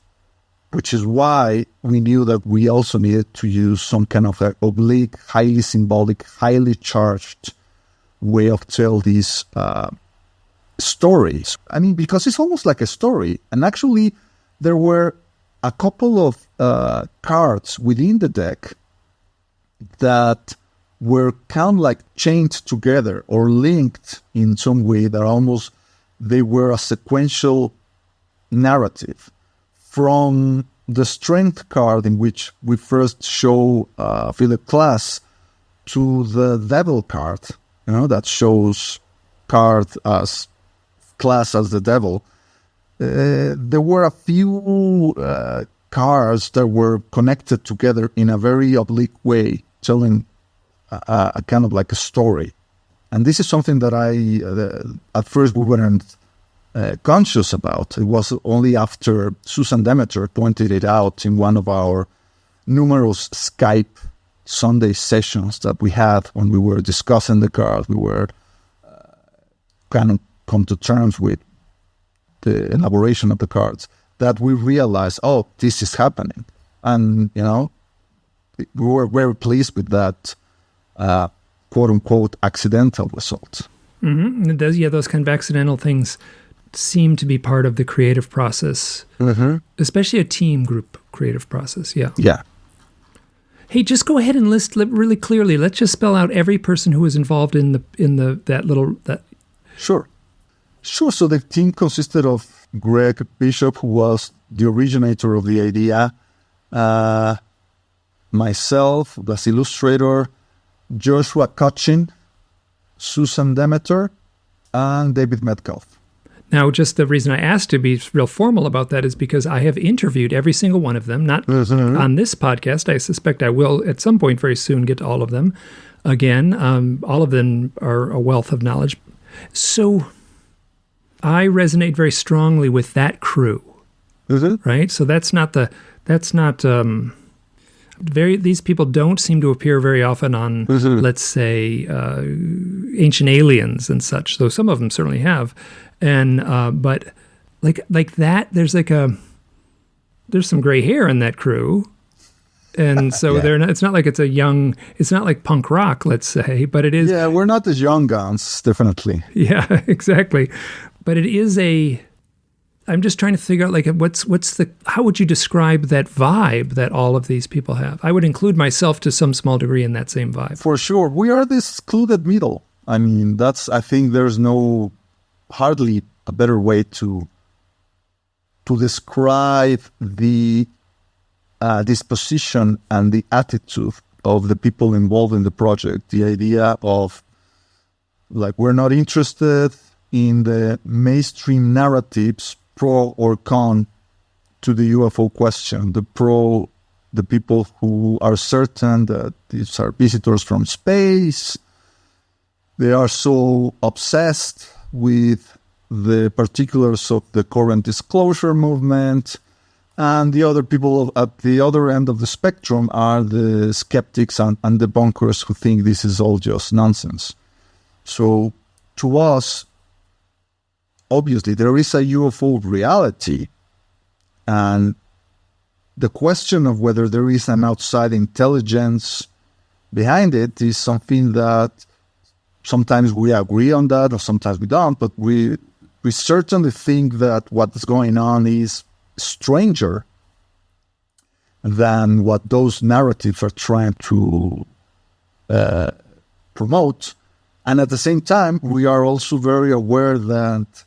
which is why we knew that we also needed to use some kind of an oblique, highly symbolic, highly charged way of tell these stories. Because it's almost like a story. And actually, there were a couple of cards within the deck that were kind of like chained together or linked in some way that almost they were a sequential narrative from the strength card in which we first show Philip Glass to the devil card, that shows card as Glass as the devil. There were a few cards that were connected together in a very oblique way, telling a kind of like a story. And this is something that at first we weren't conscious about. It was only after Susan Demeter pointed it out in one of our numerous Skype Sunday sessions that we had when we were discussing the cards. We were kind of come to terms with the elaboration of the cards, that we realized, oh, this is happening. And, we were very pleased with that quote-unquote accidental result. Mm-hmm. And those kind of accidental things seem to be part of the creative process, especially a team group creative process. Yeah. Yeah. Hey, just go ahead and list really clearly. Let's just spell out every person who was involved in that. Sure. So the team consisted of Greg Bishop, who was the originator of the idea, myself, the illustrator, Joshua Cutchin, Susan Demeter, and David Metcalf. Now, just the reason I asked to be real formal about that is because I have interviewed every single one of them, not on this podcast. I suspect I will at some point very soon get to all of them. Again, all of them are a wealth of knowledge. So I resonate very strongly with that crew, right? So these people don't seem to appear very often on, let's say, Ancient Aliens and such, though some of them certainly have. And but like that, there's some gray hair in that crew. And so Yeah. they're not, it's not like it's not like punk rock, let's say, but it is. Yeah, we're not the young guns, definitely. Yeah, exactly. But it is I'm just trying to figure out, like, how would you describe that vibe that all of these people have? I would include myself to some small degree in that same vibe. For sure. We are the excluded middle. I mean, I think there's hardly a better way to describe the disposition and the attitude of the people involved in the project. The idea of, like, we're not interested in the mainstream narratives, pro or con, to the UFO question. The people who are certain that these are visitors from space, they are so obsessed with the particulars of the current disclosure movement. And the other people at the other end of the spectrum are the skeptics and debunkers who think this is all just nonsense. So to us, obviously, there is a UFO reality. And the question of whether there is an outside intelligence behind it is something that sometimes we agree on that, or sometimes we don't. But we certainly think that what's going on is stranger than what those narratives are trying to promote. And at the same time, we are also very aware that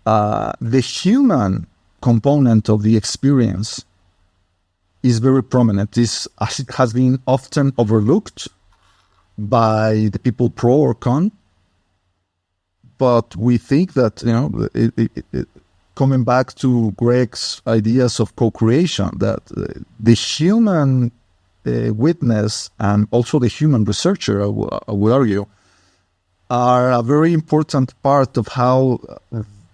the human component of the experience is very prominent. This has been often overlooked by the people pro or con. But we think that, coming back to Greg's ideas of co-creation, that the human witness and also the human researcher, I would argue, are a very important part of how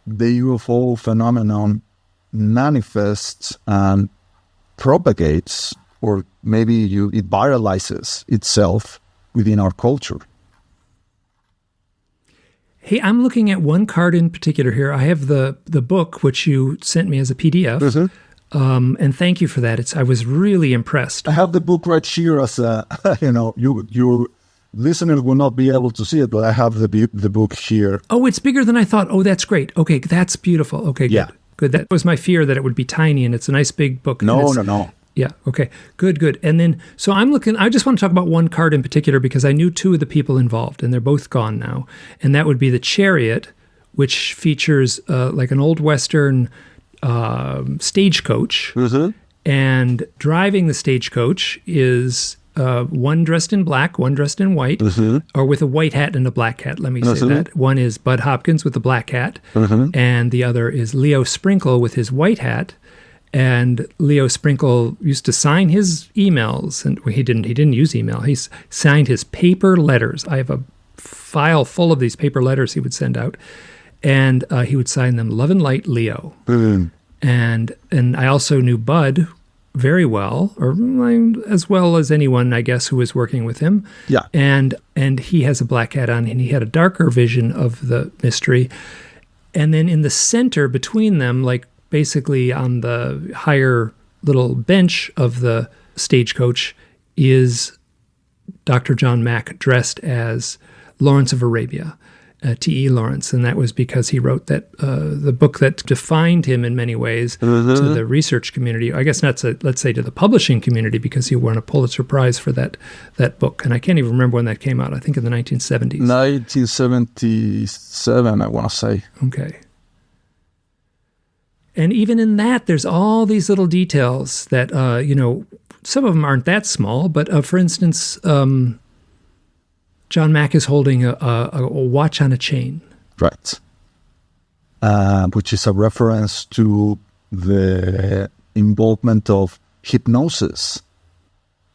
the UFO phenomenon manifests and propagates, or maybe it viralizes itself within our culture. Hey, I'm looking at one card in particular here. I have the book, which you sent me as a PDF. Mm-hmm. And thank you for that. I was really impressed. I have the book right here as a, your listeners will not be able to see it, but I have the book here. Oh, it's bigger than I thought. Oh, that's great. Okay, that's beautiful. Okay, good. Yeah. Good. That was my fear, that it would be tiny, and it's a nice big book. No. Yeah, okay. Good. And then, so I just want to talk about one card in particular, because I knew two of the people involved, and they're both gone now. And that would be the Chariot, which features like an old Western stagecoach. Mm-hmm. And driving the stagecoach is one dressed in black, one dressed in white, Mm-hmm. or with a white hat and a black hat, let me say Mm-hmm. that. One is Bud Hopkins with the black hat, Mm-hmm. and the other is Leo Sprinkle with his white hat. And Leo Sprinkle used to sign his emails, and he didn't use email. He signed his paper letters. I have a file full of these paper letters he would send out, and he would sign them "Love and Light, Leo." Mm-hmm. And I also knew Bud very well, or as well as anyone, I guess, who was working with him. Yeah. And he has a black hat on, and he had a darker vision of the mystery. And then in the center between them, like basically on the higher little bench of the stagecoach, is Dr. John Mack dressed as Lawrence of Arabia, T.E. Lawrence. And that was because he wrote that the book that defined him in many ways Mm-hmm. to the research community. I guess not, let's say to the publishing community, because he won a Pulitzer Prize for that book. And I can't even remember when that came out. I think in the 1970s. 1977, I want to say. Okay. And even in that, there's all these little details that, some of them aren't that small, but for instance, John Mack is holding a watch on a chain. Right. Which is a reference to the involvement of hypnosis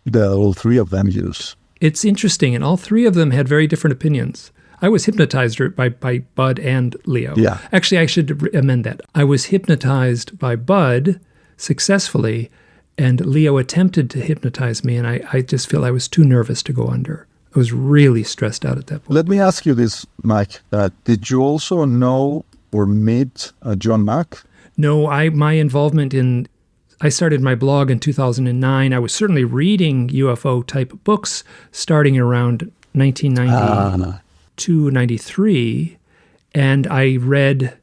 that all three of them use. It's interesting, and all three of them had very different opinions. I was hypnotized by Bud and Leo. Yeah. Actually, I should amend that. I was hypnotized by Bud successfully, and Leo attempted to hypnotize me, and I just feel I was too nervous to go under. I was really stressed out at that point. Let me ask you this, Mike. Did you also know or meet John Mack? No, my involvement in I started my blog in 2009. I was certainly reading UFO-type books starting around 1992, 93, and I read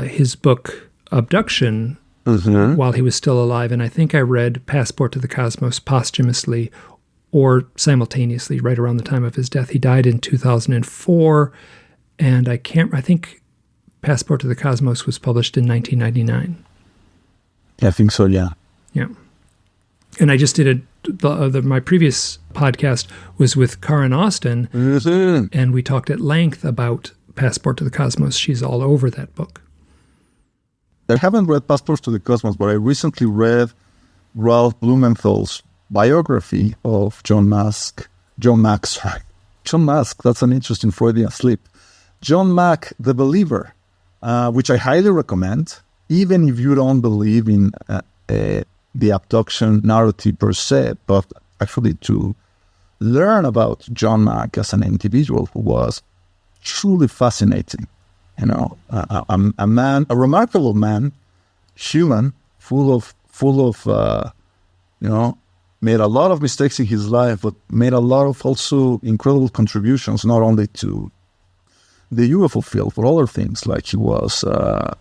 his book, Abduction, while he was still alive, and I think I read Passport to the Cosmos posthumously or simultaneously right around the time of his death. He died in 2004, and I think Passport to the Cosmos was published in 1999. I think so, yeah. Yeah. And I just did my previous podcast was with Karen Austin, and we talked at length about Passport to the Cosmos. She's all over that book. I haven't read Passport to the Cosmos, but I recently read Ralph Blumenthal's biography of John Mack, that's an interesting Freudian slip. John Mack, The Believer, which I highly recommend, even if you don't believe in the abduction narrative per se, but actually to learn about John Mack as an individual who was truly fascinating. You know, a man, a remarkable man, human, full of made a lot of mistakes in his life, but made a lot of also incredible contributions, not only to the UFO field, but other things. Like he was a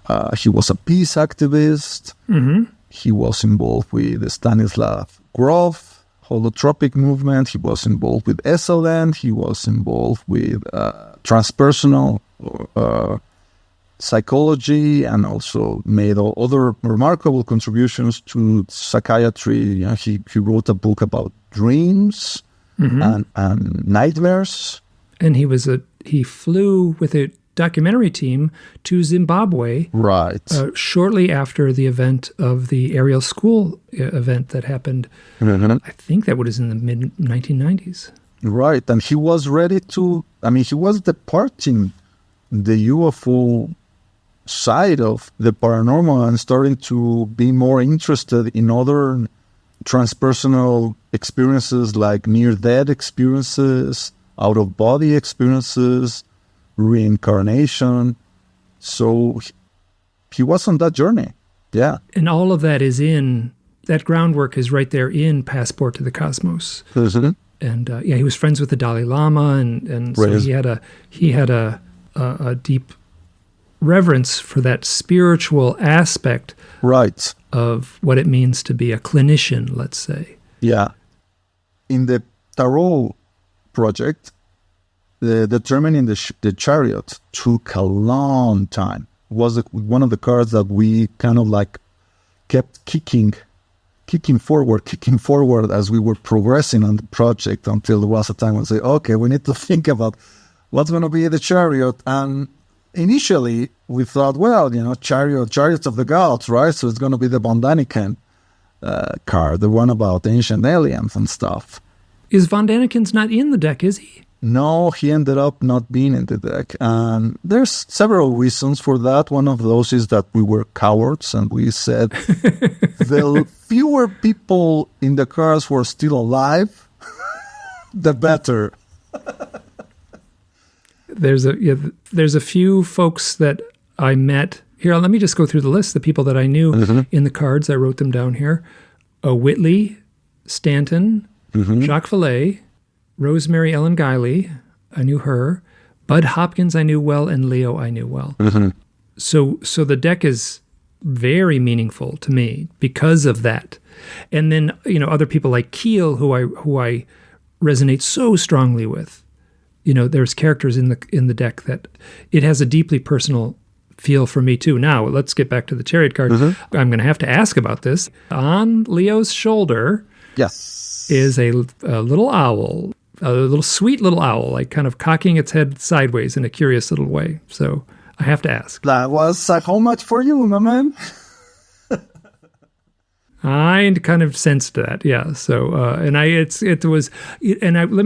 peace activist. Mm-hmm. He was involved with the Stanislav Grof holotropic movement. He was involved with SLN. He was involved with transpersonal psychology, and also made other remarkable contributions to psychiatry. You know, he wrote a book about dreams and nightmares. And he flew with a documentary team to Zimbabwe, right? Shortly after the event of the Ariel School event that happened. I think that was in the mid 1990s. Right, and he was ready to. I mean, he was departing the UFO side of the paranormal and starting to be more interested in other transpersonal experiences, like near-death experiences, out-of-body experiences, reincarnation. So he was on that journey. Yeah. And all of that that groundwork is right there in Passport to the Cosmos. Isn't it? And he was friends with the Dalai Lama, and so he had a deep reverence for that spiritual aspect, right, of what it means to be a clinician, let's say. Yeah. In the Tarot project, determining the chariot took a long time. It was one of the cards that we kind of like kept kicking forward as we were progressing on the project, until there was a time when we say, okay, we need to think about what's going to be the chariot. And initially we thought, well, chariots of the gods, right? So it's going to be the Von Daniken card, the one about ancient aliens and stuff. Is Von Daniken's not in the deck, is he? No, he ended up not being in the deck. And there's several reasons for that. One of those is that we were cowards, and we said the fewer people in the cards who are still alive, the better. There's a few folks that I met. Here, let me just go through the list. The people that I knew in the cards, I wrote them down here. Whitley, Stanton, Jacques Vallée, Rosemary Ellen Guiley, I knew her. Bud Hopkins I knew well, and Leo I knew well. So the deck is very meaningful to me because of that. And then, other people like Keel, who I resonate so strongly with. There's characters in the deck that it has a deeply personal feel for me too. Now, let's get back to the Chariot card. I'm going to have to ask about this. On Leo's shoulder, yes, is a little owl, a sweet little owl, like kind of cocking its head sideways in a curious little way. So I have to ask. That was how much for you, my man? I kind of sensed that, yeah. So, let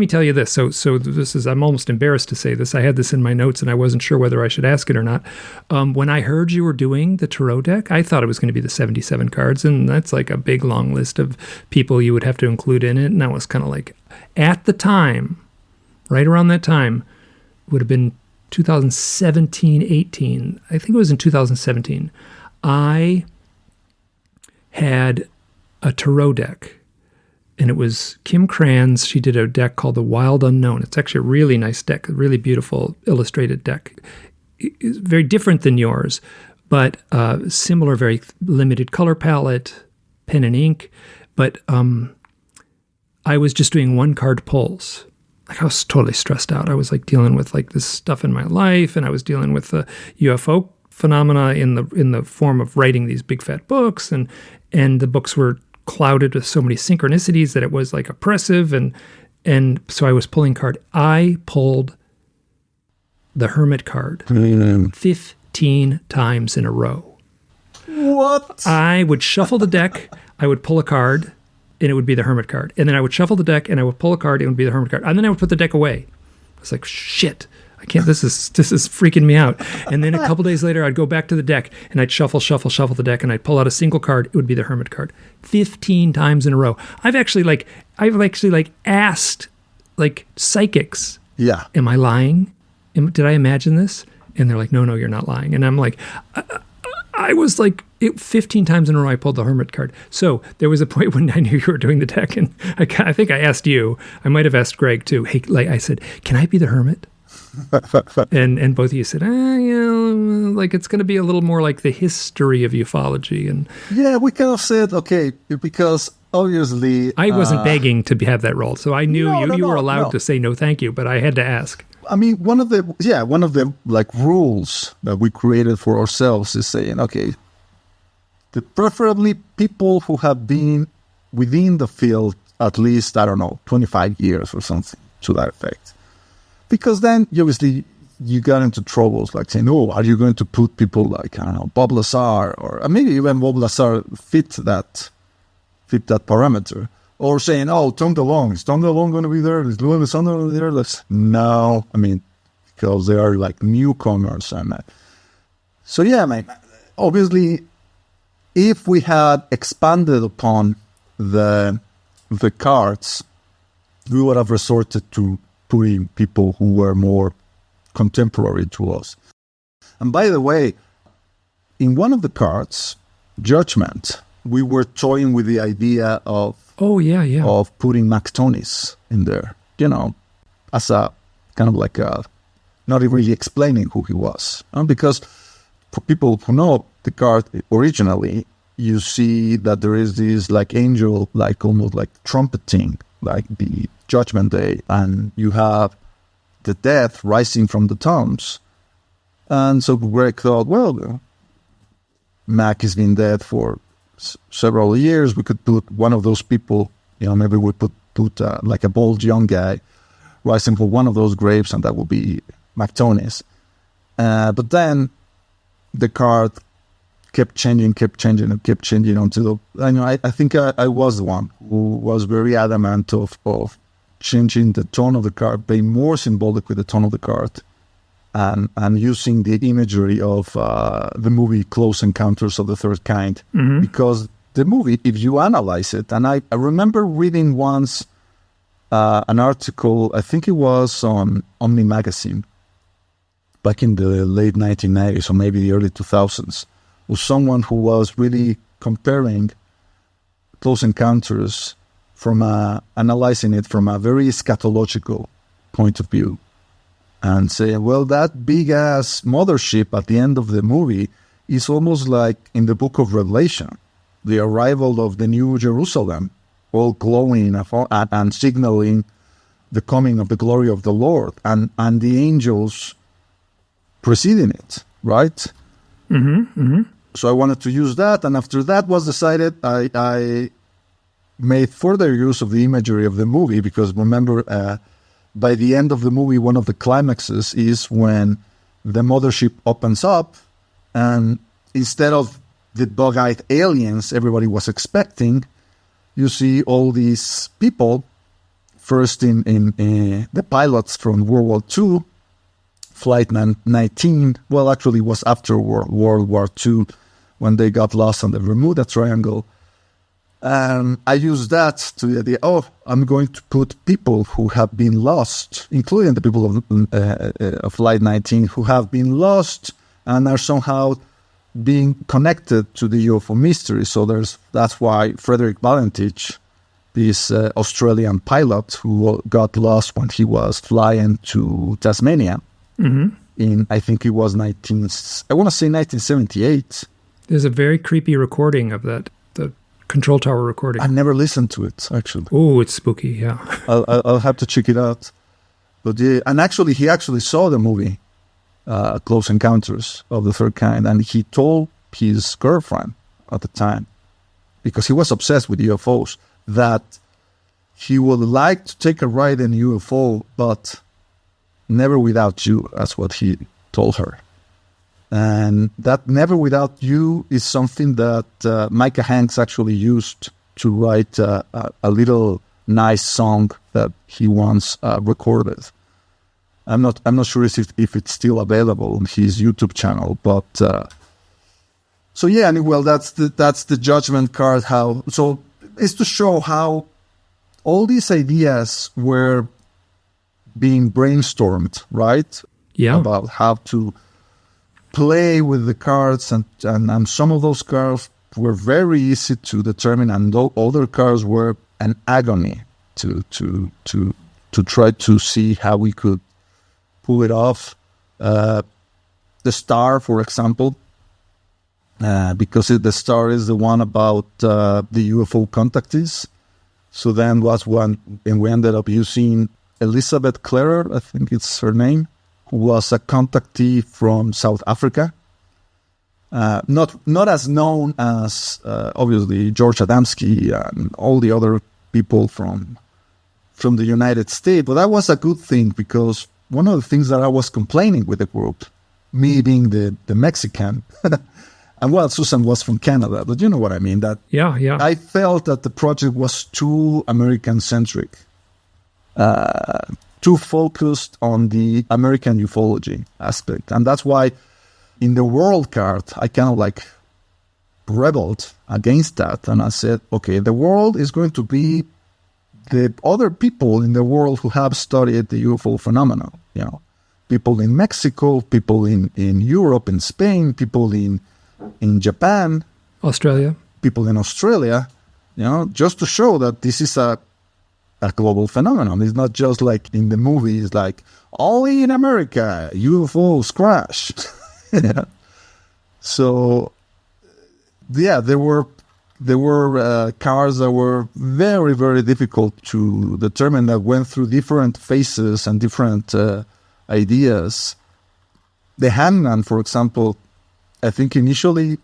me tell you this. So this is, I'm almost embarrassed to say this. I had this in my notes, and I wasn't sure whether I should ask it or not. When I heard you were doing the tarot deck, I thought it was going to be the 77 cards, and that's like a big long list of people you would have to include in it. And that was kind of like, at the time, right around that time, would have been 2017, 18. I think it was in 2017. I had a tarot deck. And it was Kim Cran's. She did a deck called The Wild Unknown. It's actually a really nice deck, a really beautiful illustrated deck. It's very different than yours, but similar, very limited color palette, pen and ink. But I was just doing one card pulls. Like I was totally stressed out. I was like dealing with like this stuff in my life, and I was dealing with the UFO phenomena in the form of writing these big fat books, and the books were clouded with so many synchronicities that it was like oppressive, and so I was pulling card. I pulled the Hermit card 15 times in a row. What? I would shuffle the deck, I would pull a card, and it would be the Hermit card. And then I would shuffle the deck, and I would pull a card, and it would be the Hermit card. And then I would put the deck away. I was like, shit. I can't, this is freaking me out. And then a couple days later, I'd go back to the deck and I'd shuffle the deck, and I'd pull out a single card. It would be the Hermit card 15 times in a row. I've actually asked like psychics, Yeah. am I lying? Did I imagine this? And they're like, no, you're not lying. And I'm like, I was like 15 times in a row I pulled the Hermit card. So there was a point when I knew you were doing the deck, and I think I asked you, I might have asked Greg too. Hey, like I said, can I be the Hermit? and both of you said, like it's going to be a little more like the history of ufology. And yeah, we kind of said, okay, because obviously I wasn't begging to have that role, so I knew you were allowed to say no, thank you, but I had to ask. I mean, one of the like rules that we created for ourselves is saying, okay, preferably people who have been within the field at least, 25 years or something to that effect. Because then, obviously, you got into troubles like saying, oh, are you going to put people like, Bob Lazar, or maybe even Bob Lazar fit that parameter? Or saying, oh, Tom DeLonge, is Tom DeLonge going to be there? Is Louis Alexander going to be there? No, I mean, because they are like newcomers. So yeah, man, obviously, if we had expanded upon the cards, we would have resorted to putting people who were more contemporary to us. And by the way, in one of the cards, Judgment, we were toying with the idea of of putting McTonis in there, as a kind of like not really explaining who he was. Because for people who know the card originally, you see that there is this like angel, like almost like trumpeting, like the Judgment Day, and you have the dead rising from the tombs. And so Greg thought, well, Mac has been dead for several years. We could put one of those people, maybe we put like a bald young guy rising from one of those graves, and that would be McTonis. But then the card kept changing until I think I was the one who was very adamant of changing the tone of the card, being more symbolic with the tone of the card, and using the imagery of the movie Close Encounters of the Third Kind. Mm-hmm. Because the movie, if you analyze it, and I remember reading once an article, I think it was on Omni Magazine, back in the late 1990s or maybe the early 2000s, was someone who was really comparing Close Encounters from analyzing it from a very eschatological point of view, and saying, well, that big-ass mothership at the end of the movie is almost like in the book of Revelation, the arrival of the New Jerusalem, all glowing and signaling the coming of the glory of the Lord, and the angels preceding it, right? Mm-hmm, mm-hmm. So I wanted to use that, and after that was decided, I made further use of the imagery of the movie, because remember, by the end of the movie, one of the climaxes is when the mothership opens up, and instead of the bug-eyed aliens everybody was expecting, you see all these people, first in the pilots from World War II, Flight 19, well, actually was after World War II, when they got lost on the Bermuda Triangle. And I used that to the idea, I'm going to put people who have been lost, including the people of Flight 19, who have been lost and are somehow being connected to the UFO mystery. So that's why Frederick Valentich, this Australian pilot who got lost when he was flying to Tasmania in, I think it was 1978. There's a very creepy recording of that, the control tower recording. I've never listened to it, actually. Oh, it's spooky, yeah. I'll have to check it out. But and actually, he actually saw the movie Close Encounters of the Third Kind, and he told his girlfriend at the time, because he was obsessed with UFOs, that he would like to take a ride in a UFO, but never without you. That's what he told her. And that never without you is something that Micah Hanks actually used to write a little nice song that he once recorded. I'm not sure if it's still available on his YouTube channel, but so yeah. And well, that's the judgment card. So it's to show how all these ideas were being brainstormed, right? Yeah. About how to play with the cards, and some of those cards were very easy to determine, and other cards were an agony to try to see how we could pull it off. The star, for example, because the star is the one about the UFO contactees. So then was one, and we ended up using Elizabeth Clarer, I think it's her name, who was a contactee from South Africa. Not as known as, obviously, George Adamski and all the other people from the United States. But that was a good thing, because one of the things that I was complaining with the group, me being the Mexican, and well, Susan was from Canada, but you know what I mean, that yeah. I felt that the project was too American-centric. Too focused on the American ufology aspect. And that's why in the world card, I kind of like rebelled against that. And I said, okay, the world is going to be the other people in the world who have studied the UFO phenomenon. You know, people in Mexico, people in Europe, in Spain, people in Japan. Australia. People in Australia, you know, just to show that this is a global phenomenon. It's not just like in the movies, like only in America UFOs crash. Yeah. So yeah, there were cars that were very, very difficult to determine, that went through different phases and different ideas. The hangman, for example, I think initially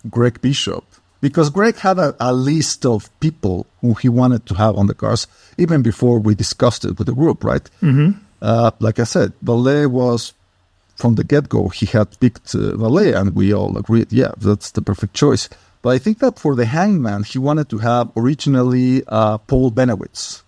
Greg Bishop, because Greg had a list of people who he wanted to have on the cars, even before we discussed it with the group, right? Like I said, Valet was, from the get-go, he had picked Valet, and we all agreed, yeah, that's the perfect choice. But I think that for the hangman, he wanted to have originally Paul Benowitz,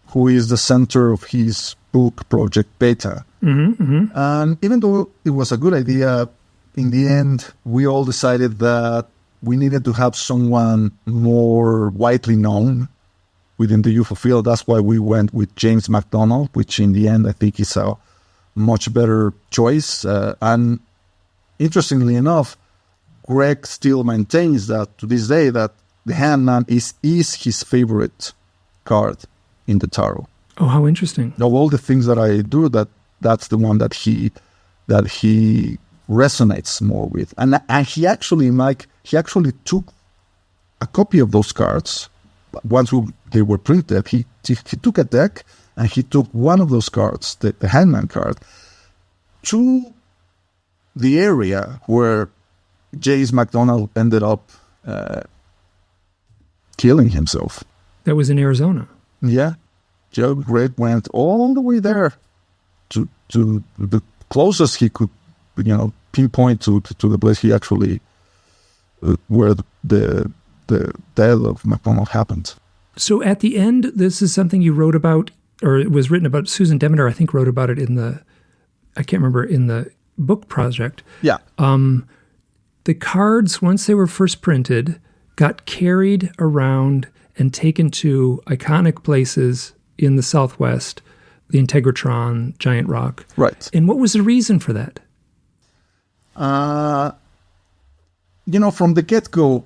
who is the center of his book, Project Beta. And even though it was a good idea, in the end, we all decided that we needed to have someone more widely known within the UFO field. That's why we went with James McDonald, which in the end I think is a much better choice. And interestingly enough, Greg still maintains that to this day that the Hangman is his favorite card in the tarot. Oh, how interesting! Of all the things that I do, that's the one that he resonates more with. And he actually, Mike, took a copy of those cards. Once they were printed, he took a deck and he took one of those cards, the Hangman card, to the area where James McDonald ended up killing himself. That was in Arizona. Yeah. Joe Greg went all the way there to the closest he could, pinpoint to the place he actually, where the death of McDonald happened. So at the end, this is something you wrote about, or it was written about. Susan Demeter, I think, wrote about it in the book project. Yeah. The cards, once they were first printed, got carried around and taken to iconic places in the Southwest, the Integratron, Giant Rock. Right. And what was the reason for that? from the get-go,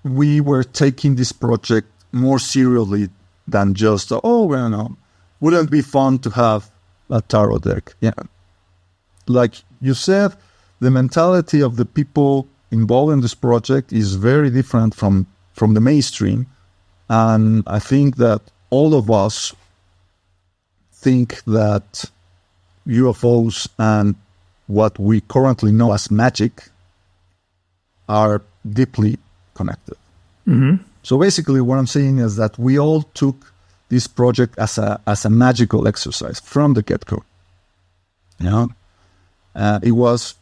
we were taking this project more seriously than just, wouldn't it be fun to have a tarot deck? Yeah. Like you said, the mentality of the people involved in this project is very different from the mainstream. And I think that all of us think that UFOs and what we currently know as magic are deeply connected. Mm-hmm. So basically what I'm saying is that we all took this project as a magical exercise from the get-go. It was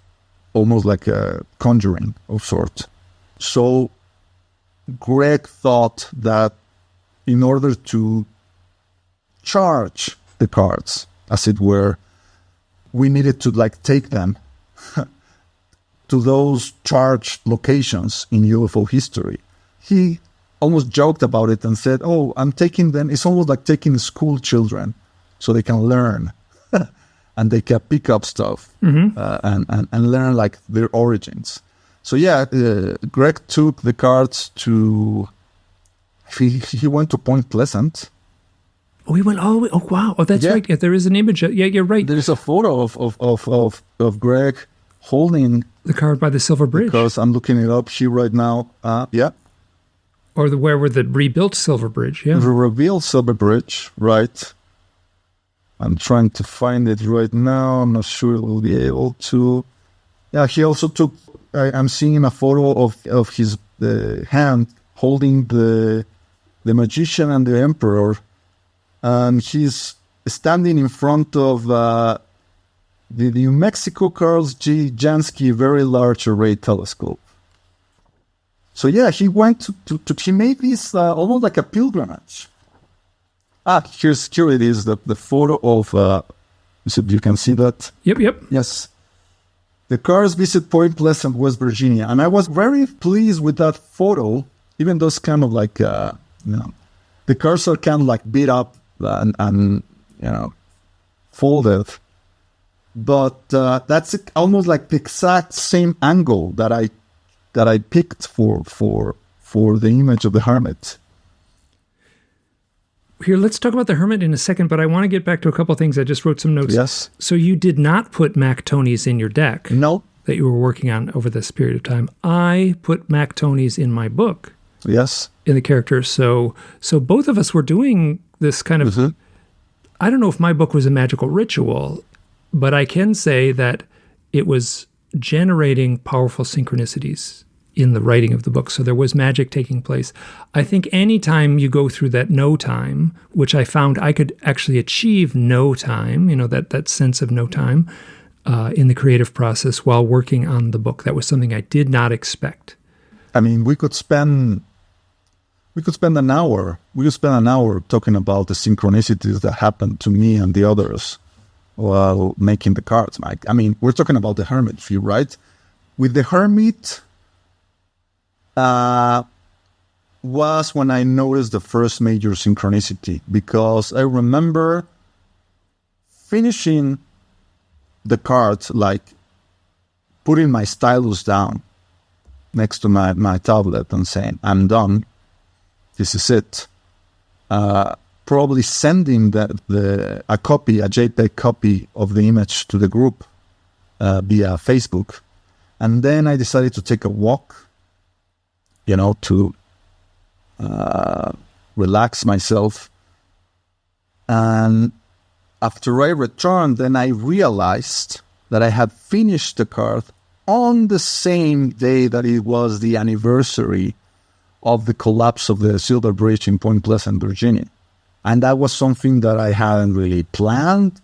almost like a conjuring of sorts. So Greg thought that in order to charge the cards, as it were, we needed to take them to those charged locations in UFO history. He almost joked about it and said, I'm taking them. It's almost like taking school children so they can learn and they can pick up stuff and learn their origins. So Greg took the cards to, he went to Point Pleasant. Oh, he went all the way. Oh, wow. Oh, that's right. Yeah, there is an image. Yeah, you're right. There's a photo of Greg holding the card by the Silver Bridge. Because I'm looking it up here right now. Or where were the rebuilt Silver Bridge? Yeah. The rebuilt Silver Bridge, right. I'm trying to find it right now. I'm not sure we'll be able to. Yeah, he also took, I'm seeing a photo of his hand holding the magician and the emperor. And he's standing in front of the New Mexico Carl G. Jansky Very Large Array Telescope. So he went he made this almost like a pilgrimage. Here it is, the photo of, so you can see that? Yep. Yes. The cars visit Point Pleasant, West Virginia. And I was very pleased with that photo, even though it's kind of the cars are kind of beat up and folded. But that's almost like the exact same angle that I picked for the image of the hermit. Here, let's talk about the hermit in a second, but I want to get back to a couple of things. I just wrote some notes. Yes. So you did not put Mac Tonys in your deck. No. That you were working on over this period of time. I put Mac Tonys in my book. Yes. In the characters. So both of us were doing this kind of, I don't know if my book was a magical ritual, but I can say that it was generating powerful synchronicities in the writing of the book. So there was magic taking place. I think anytime you go through that no time, which I found I could actually achieve no time, that sense of no time in the creative process while working on the book. That was something I did not expect. I mean, we could spend an hour. We could spend an hour talking about the synchronicities that happened to me and the others while making the cards, Mike. I mean, we're talking about the hermit view, right? With the hermit, was when I noticed the first major synchronicity, because I remember finishing the cards, putting my stylus down next to my tablet and saying, I'm done. This is it. Probably sending a JPEG copy of the image to the group via Facebook. And then I decided to take a walk, to relax myself. And after I returned, then I realized that I had finished the card on the same day that it was the anniversary of the collapse of the Silver Bridge in Point Pleasant, Virginia. And that was something that I hadn't really planned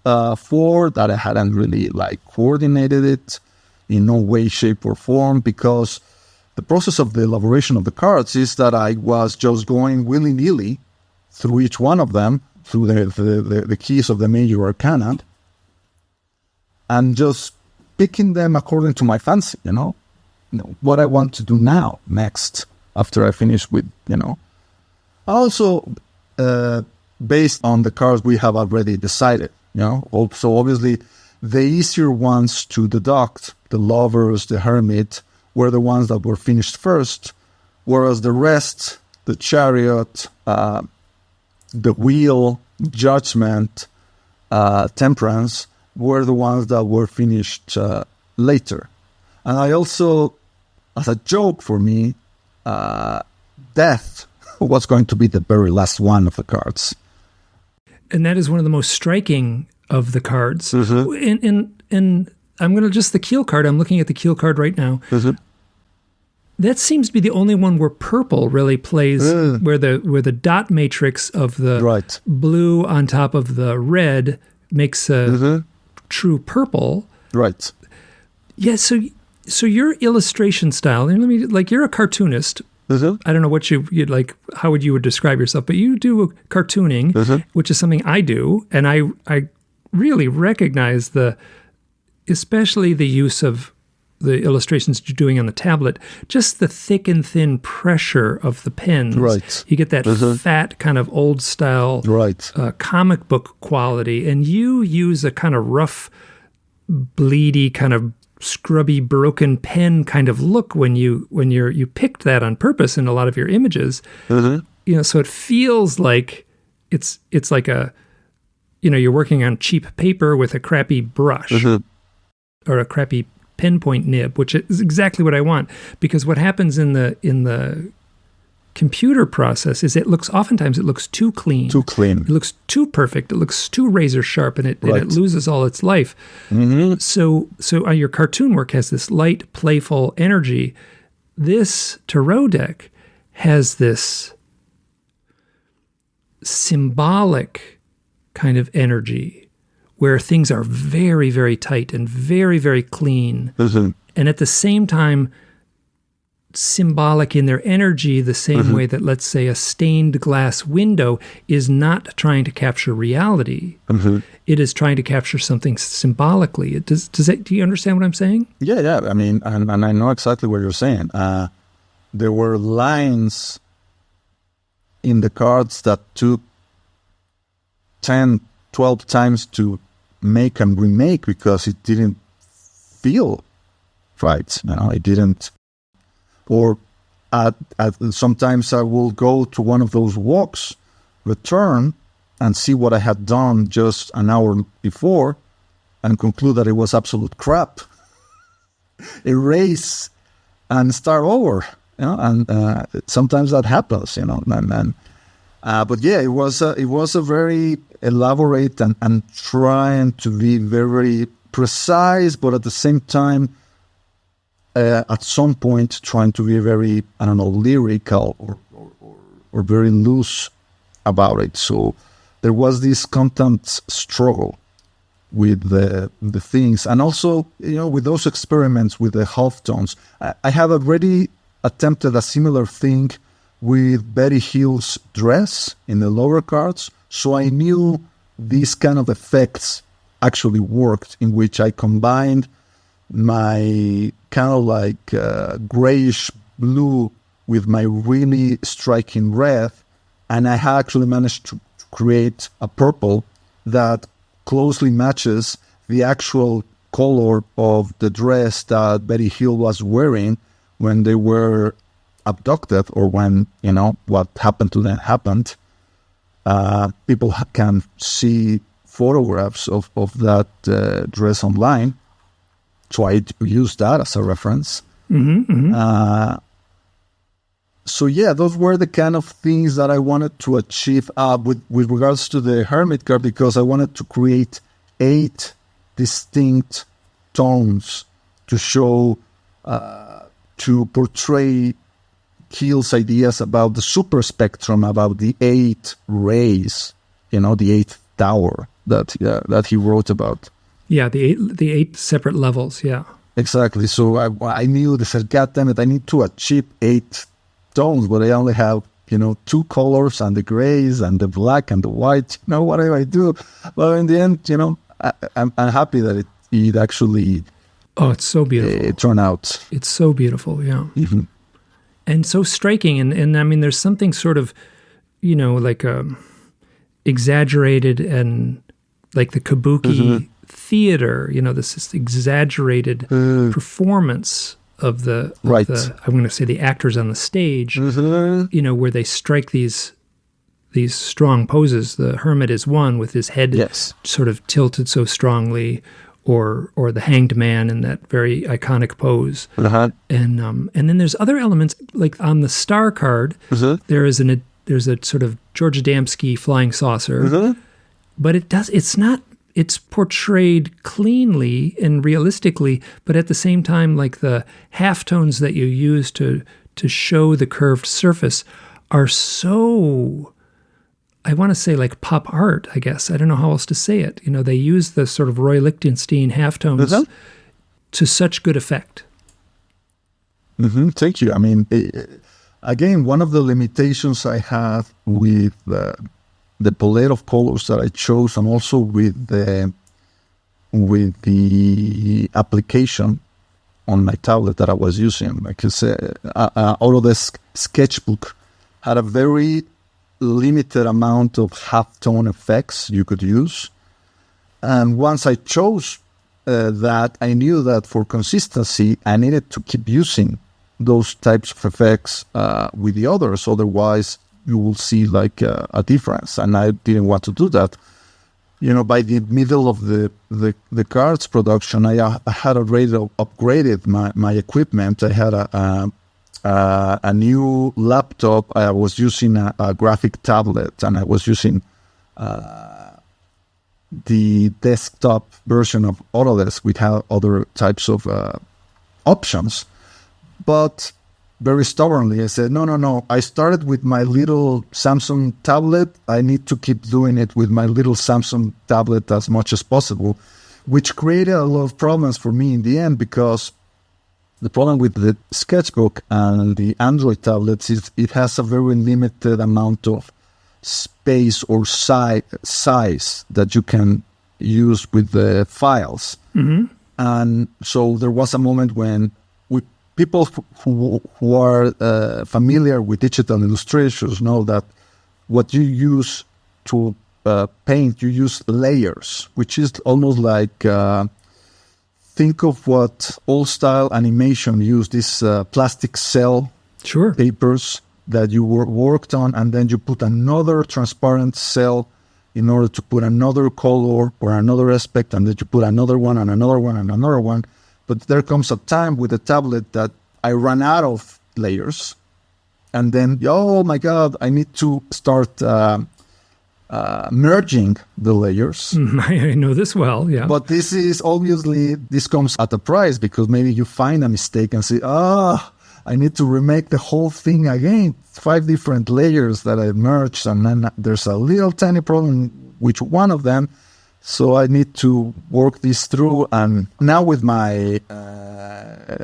for, that I hadn't really coordinated it in no way, shape, or form, because the process of the elaboration of the cards is that I was just going willy-nilly through each one of them, through the keys of the major arcana, and just picking them according to my fancy, what I want to do next, after I finish with, Also, based on the cards we have already decided, Also, obviously, the easier ones to deduct, the lovers, the hermit, were the ones that were finished first, whereas the rest, the chariot, the wheel, judgment, temperance, were the ones that were finished later. And I also, as a joke for me, death was going to be the very last one of the cards. And that is one of the most striking of the cards. Mm-hmm. And I'm going to just the keel card. I'm looking at the keel card right now. Mm-hmm. That seems to be the only one where purple really plays, where the dot matrix of the blue on top of the red makes a true purple. Right. Yeah. So your illustration style, and you're a cartoonist. I don't know what you'd like, how would you would describe yourself, but you do cartooning, which is something I do. And I really recognize especially the use of the illustrations you're doing on the tablet, just the thick and thin pressure of the pens. Right. You get that fat kind of old style comic book quality. And you use a kind of rough, bleedy, kind of scrubby, broken pen kind of look when you picked that on purpose in a lot of your images. So it feels like it's like you're working on cheap paper with a crappy brush or a crappy pen point nib, which is exactly what I want. Because what happens in the computer process is oftentimes it looks too clean. Too clean. It looks too perfect. It looks too razor sharp, and it loses all its life. So your cartoon work has this light, playful energy. This tarot deck has this symbolic kind of energy where things are very, very tight and very, very clean. And at the same time, symbolic in their energy, the same way that, let's say, a stained glass window is not trying to capture reality. It is trying to capture something symbolically. Do you understand what I'm saying? Yeah. I mean, and I know exactly what you're saying. There were lines in the cards that took 10, 12 times to make and remake because it didn't feel right. It didn't. Or sometimes I will go to one of those walks, return, and see what I had done just an hour before, and conclude that it was absolute crap. Erase and start over. And sometimes that happens. But yeah, it was a very elaborate and trying to be very precise, but at the same time, at some point, trying to be very, lyrical or very loose about it. So there was this constant struggle with the things, and also with those experiments with the half tones. I have already attempted a similar thing with Betty Hill's dress in the lower cards, so I knew these kind of effects actually worked, in which I combined my kind of like grayish blue with my really striking red, and I actually managed to create a purple that closely matches the actual color of the dress that Betty Hill was wearing when they were abducted, or when what happened to them happened. People can see photographs of that dress online, so I used that as a reference. So yeah, those were the kind of things that I wanted to achieve with regards to the Hermit card, because I wanted to create 8 distinct tones to show, to portray Keel's ideas about the super spectrum, about the 8 rays, the 8th tower that he wrote about. Yeah, the eight separate levels, yeah. Exactly. So I knew, they said, God damn it, I need to achieve 8 tones, but I only have, 2 colors, and the grays and the black and the white. What do I do? Well, in the end, I'm happy that it actually... Oh, it's so beautiful. It turned out. It's so beautiful, yeah. And so striking. And I mean, there's something sort of, like exaggerated, and like the kabuki theater, this exaggerated performance Right. I'm going to say the actors on the stage, where they strike these strong poses. The hermit is one with his head sort of tilted so strongly, or the hanged man in that very iconic pose. And then there's other elements, like on the star card, there's a sort of George Adamski flying saucer, but it's portrayed cleanly and realistically, but at the same time, like the halftones that you use to show the curved surface are so, I want to say, like pop art, I guess. I don't know how else to say it. They use the sort of Roy Lichtenstein halftones to such good effect. Thank you. I mean, again, one of the limitations I have with the palette of colors that I chose, and also with the application on my tablet that I was using, because Autodesk Sketchbook had a very limited amount of halftone effects you could use. And once I chose that, I knew that for consistency, I needed to keep using those types of effects with the others. Otherwise, you will see like a difference. And I didn't want to do that. By the middle of the cards production, I had already upgraded my equipment. I had a new laptop. I was using a graphic tablet, and I was using the desktop version of Autodesk, which had other types of options. But very stubbornly, I said, no. I started with my little Samsung tablet. I need to keep doing it with my little Samsung tablet as much as possible, which created a lot of problems for me in the end, because the problem with the Sketchbook and the Android tablets is it has a very limited amount of space or size that you can use with the files. And so there was a moment when people who are familiar with digital illustrations know that what you use to paint, you use layers, which is almost like, think of what old-style animation used, these plastic cell papers that you worked on, and then you put another transparent cell in order to put another color or another aspect, and then you put another one and another one and another one. But there comes a time with the tablet that I ran out of layers, and then, oh my God, I need to start merging the layers. I know this well, yeah. But this comes at a price, because maybe you find a mistake and say, I need to remake the whole thing again. 5 different layers that I merged, and then there's a little tiny problem with one of them. So I need to work this through. And now with my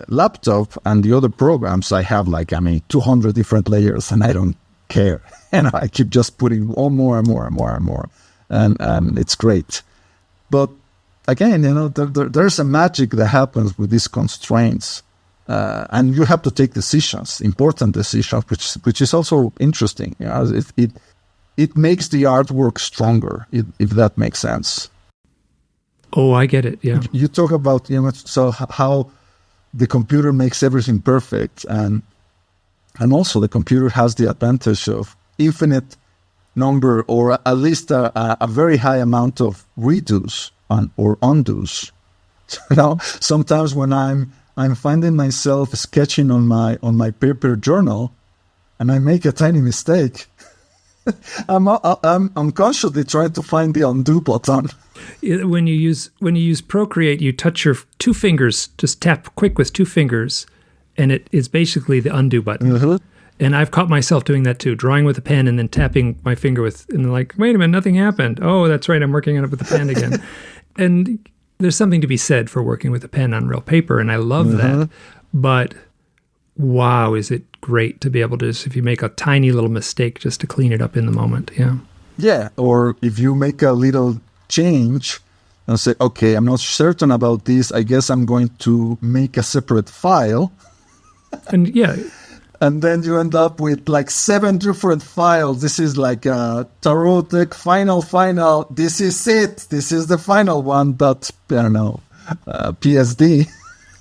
laptop and the other programs, I have 200 different layers, and I don't care. And I keep just putting on more and more and more and more. And it's great. But again, there's a magic that happens with these constraints. And you have to take decisions, important decisions, which is also interesting. It makes the artwork stronger, if that makes sense. Oh, I get it. Yeah. You talk about so how the computer makes everything perfect, and also the computer has the advantage of infinite number, or at least a very high amount of redos or undos. Sometimes when I'm finding myself sketching on my paper journal, and I make a tiny mistake, I'm unconsciously trying to find the undo button. When you use Procreate, you touch your 2 fingers, just tap quick with 2 fingers, and it is basically the undo button. And I've caught myself doing that too, drawing with a pen and then tapping my finger and wait a minute, nothing happened. Oh, that's right, I'm working on it with the pen again. And there's something to be said for working with a pen on real paper, and I love that. But wow, is it great to be able to, if you make a tiny little mistake, just to clean it up in the moment. Yeah, or if you make a little change and say, okay, I'm not certain about this, I guess I'm going to make a separate file. And and then you end up with 7 different files. This is like a tarot deck, final. This is it. This is the final one. PSD.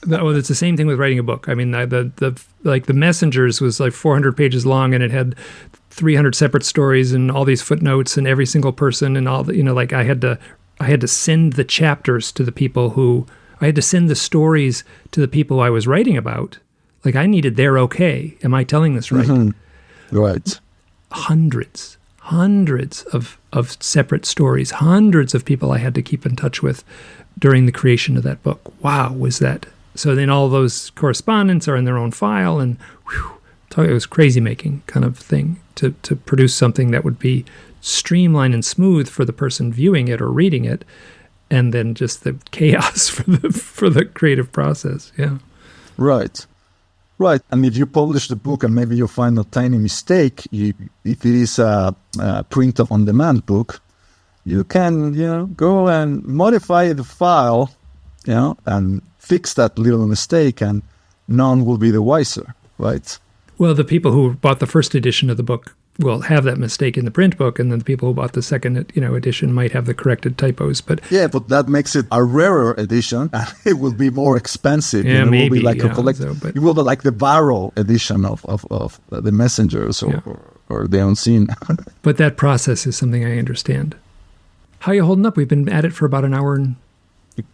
Well, it's the same thing with writing a book. I mean, the Messengers was like 400 pages long, and it had 300 separate stories and all these footnotes and every single person and all the, like I had to send the chapters to the people who I had to send the stories to the people I was writing about. Like I needed their okay. Am I telling this right? Mm-hmm. Right. Hundreds of separate stories, hundreds of people I had to keep in touch with during the creation of that book. Wow, was that. So then all those correspondence are in their own file, and it was crazy making kind of thing to produce something that would be streamlined and smooth for the person viewing it or reading it, and then just the chaos for the creative process. Yeah. Right. And if you publish the book and maybe you find a tiny mistake, if it is a print-on-demand book, you can, go and modify the file, and fix that little mistake, and none will be the wiser, right? Well, the people who bought the first edition of the book will have that mistake in the print book, and then the people who bought the second, edition might have the corrected typos. But that makes it a rarer edition, and it will be more expensive. Yeah, maybe. It will be like it will be like the Barrow edition of the Messengers or the Unseen. But that process is something I understand. How are you holding up? We've been at it for about an hour and.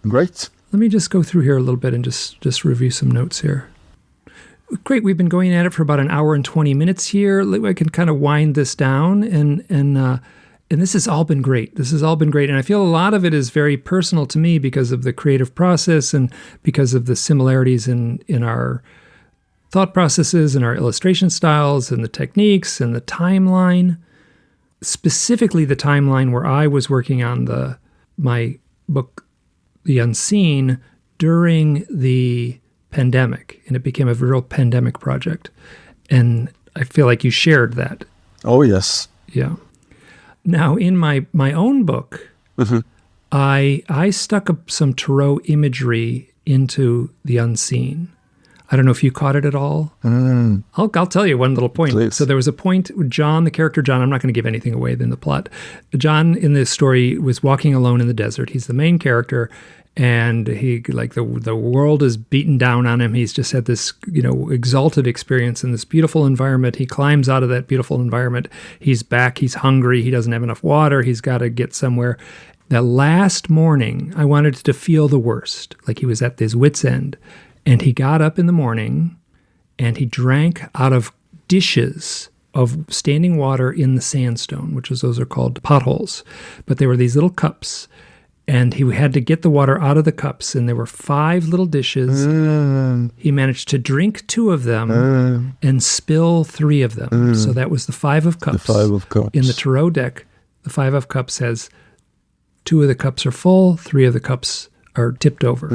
Great. Let me just go through here a little bit and just review some notes here. Great. We've been going at it for about an hour and 20 minutes here. I can kind of wind this down, and this has all been great. This has all been great. And I feel a lot of it is very personal to me because of the creative process and because of the similarities in our thought processes and our illustration styles and the techniques and the timeline, specifically the timeline where I was working on my book, The Unseen, during the pandemic, and it became a real pandemic project. And I feel like you shared that. Oh, yes. Yeah. Now, in my own book, mm-hmm. I stuck up some tarot imagery into The Unseen. I don't know if you caught it at all. I'll tell you one little point. Please. So there was a point, John, the character John, I'm not going to give anything away in the plot. John in this story was walking alone in the desert. He's the main character, and he the world is beaten down on him. He's just had this, exalted experience in this beautiful environment. He climbs out of that beautiful environment. He's back. He's hungry. He doesn't have enough water. He's got to get somewhere. That last morning, I wanted to feel the worst, like he was at his wit's end. And he got up in the morning and he drank out of dishes of standing water in the sandstone, those are called potholes. But they were these little cups. And he had to get the water out of the cups. And there were 5 little dishes. He managed to drink 2 of them and spill 3 of them. So that was the 5 of cups. The 5 of cups. In the tarot deck, the 5 of cups has 2 of the cups are full, 3 of the cups are tipped over.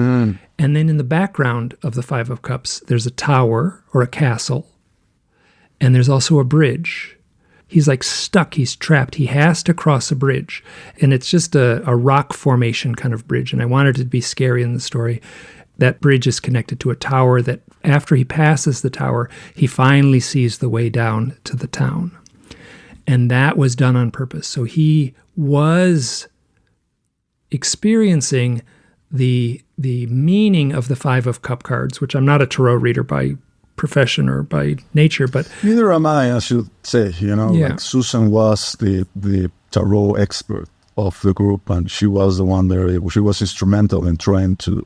And then in the background of the 5 of cups, there's a tower or a castle. And there's also a bridge. He's like stuck. He's trapped. He has to cross a bridge. And it's just a rock formation kind of bridge. And I wanted it to be scary in the story. That bridge is connected to a tower that after he passes the tower, he finally sees the way down to the town. And that was done on purpose. So he was experiencing the meaning of the 5 of cup cards, which I'm not a tarot reader by profession or by nature, but neither am I should say. Like Susan was the tarot expert of the group, and she was the one there. She was instrumental in trying to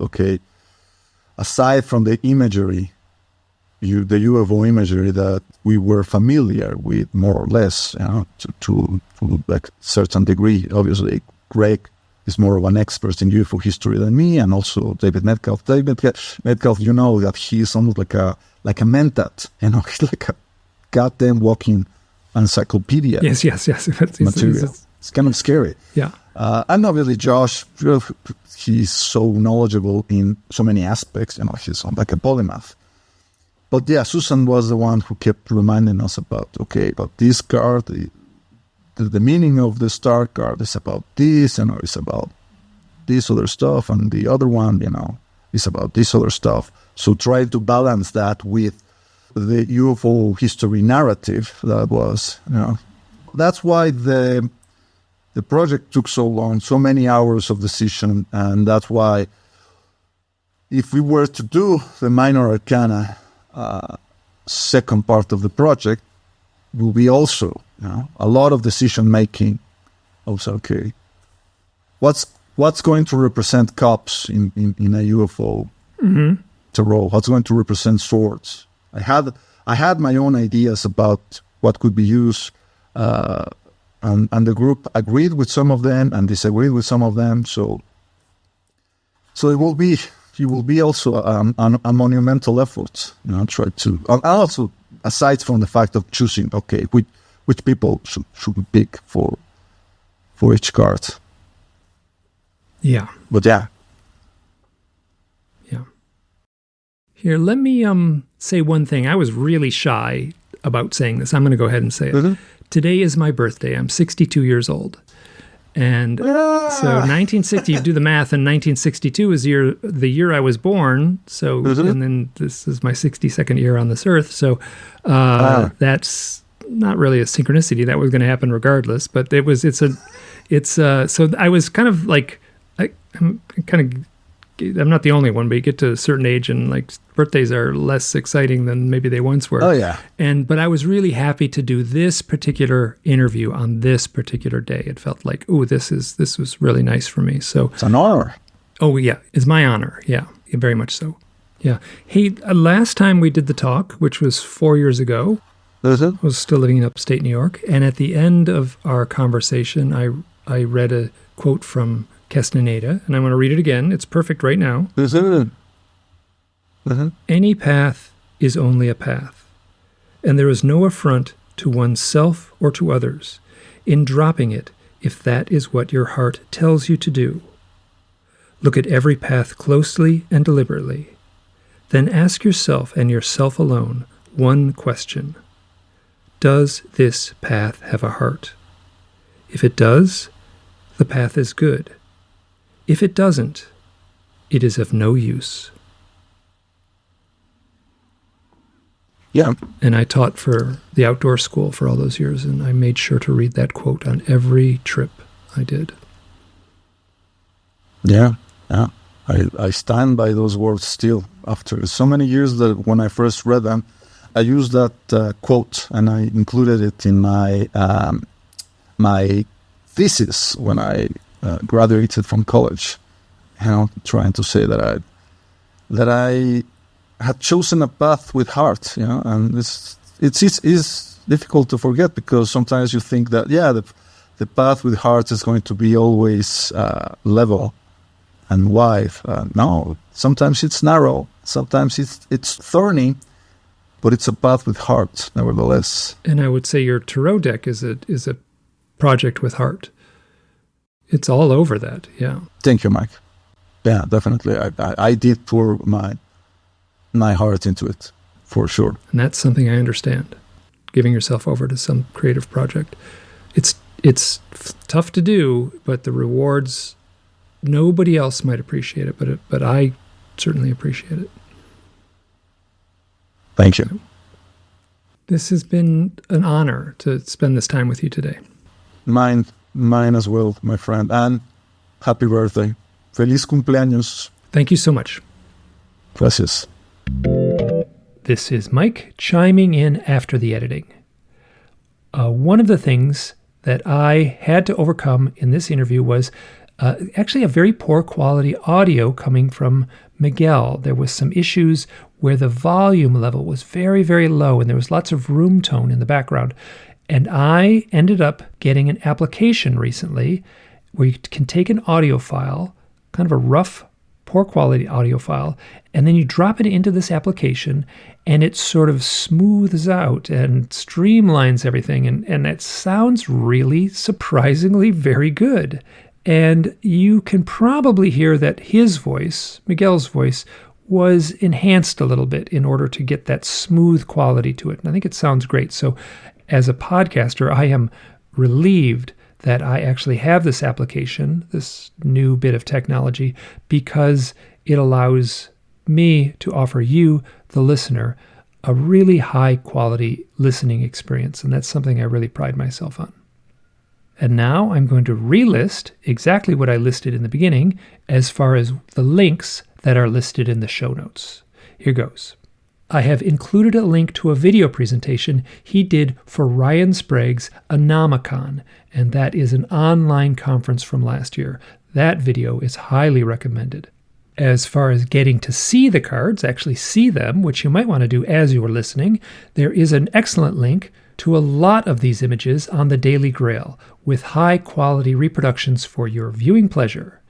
aside from the imagery, the UFO imagery that we were familiar with more or less, to a certain degree. Obviously, Greg is more of an expert in UFO history than me, and also David Metcalf. David Metcalf, that he's almost like a mentat. He's like a goddamn walking encyclopedia. Yes. Material. It's kind of scary. Yeah. And obviously Josh, he's so knowledgeable in so many aspects. He's like a polymath. But yeah, Susan was the one who kept reminding us about this card. The meaning of the star card is about this, it's about this other stuff, and the other one, is about this other stuff. So try to balance that with the UFO history narrative that was, That's why the project took so long, so many hours of decision, and that's why if we were to do the minor arcana second part of the project, will be also a lot of decision making. Also, okay, what's going to represent cups in a UFO tarot? What's going to represent swords? I had my own ideas about what could be used, and the group agreed with some of them and disagreed with some of them. So it will be also a monumental effort. Try to, and also aside from the fact of choosing, okay, which people should we pick for each card. Yeah. But yeah. Here, let me say one thing. I was really shy about saying this. I'm going to go ahead and say it. Mm-hmm. Today is my birthday. I'm 62 years old. And so 1960, you do the math, and 1962 is the year I was born. So, and then this is my 62nd year on this earth. So that's not really a synchronicity. That was going to happen regardless. But so I was kind of like, I'm not the only one, but you get to a certain age and like birthdays are less exciting than maybe they once were. Oh yeah. But I was really happy to do this particular interview on this particular day. It felt like, this was really nice for me. So it's an honor. Oh yeah, it's my honor. Yeah, very much so. Yeah. Hey, last time we did the talk, which was 4 years ago, I was still living in upstate New York, and at the end of our conversation, I read a quote from Castaneda, and I'm going to read it again. It's perfect right now. Any path is only a path, and there is no affront to oneself or to others in dropping it if that is what your heart tells you to do. Look at every path closely and deliberately. Then ask yourself and yourself alone one question. Does this path have a heart? If it does, the path is good. If it doesn't, it is of no use. Yeah. And I taught for the outdoor school for all those years, and I made sure to read that quote on every trip I did. Yeah. I stand by those words still. After so many years that when I first read them, I used that quote and I included it in my my thesis when I graduated from college, trying to say that I had chosen a path with heart, and it's difficult to forget because sometimes you think that the path with heart is going to be always level and wide. No, sometimes it's narrow, sometimes it's thorny, but it's a path with heart nevertheless. And I would say your tarot deck is a project with heart. It's all over that, yeah. Thank you, Mike. Yeah, definitely. I did pour my heart into it, for sure. And that's something I understand. Giving yourself over to some creative project. It's tough to do, but the rewards, nobody else might appreciate it, but I certainly appreciate it. Thank you. This has been an honor to spend this time with you today. Mine as well, my friend. And happy birthday. Feliz cumpleaños. Thank you so much. Gracias. This is Mike chiming in after the editing. One of the things that I had to overcome in this interview was actually a very poor quality audio coming from Miguel. There was some issues where the volume level was very, very low and there was lots of room tone in the background. And I ended up getting an application recently where you can take an audio file, kind of a rough, poor quality audio file, and then you drop it into this application and it sort of smooths out and streamlines everything. And it sounds really surprisingly very good. And you can probably hear that his voice, Miguel's voice, was enhanced a little bit in order to get that smooth quality to it. And I think it sounds great. So as a podcaster, I am relieved that I actually have this application, this new bit of technology, because it allows me to offer you, the listener, a really high quality listening experience. And that's something I really pride myself on. And now I'm going to relist exactly what I listed in the beginning as far as the links that are listed in the show notes. Here goes. I have included a link to a video presentation he did for Ryan Sprague's ANOMACON, and that is an online conference from last year. That video is highly recommended. As far as getting to see the cards, actually see them, which you might want to do as you are listening, there is an excellent link to a lot of these images on the Daily Grail with high-quality reproductions for your viewing pleasure.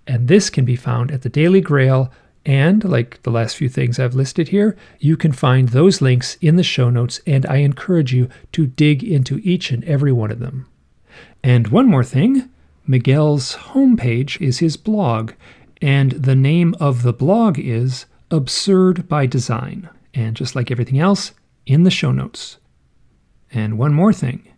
And this can be found at the Daily Grail. And, like the last few things I've listed here, you can find those links in the show notes, and I encourage you to dig into each and every one of them. And one more thing, Miguel's homepage is his blog, and the name of the blog is Absurd by Design, and just like everything else, in the show notes. And one more thing,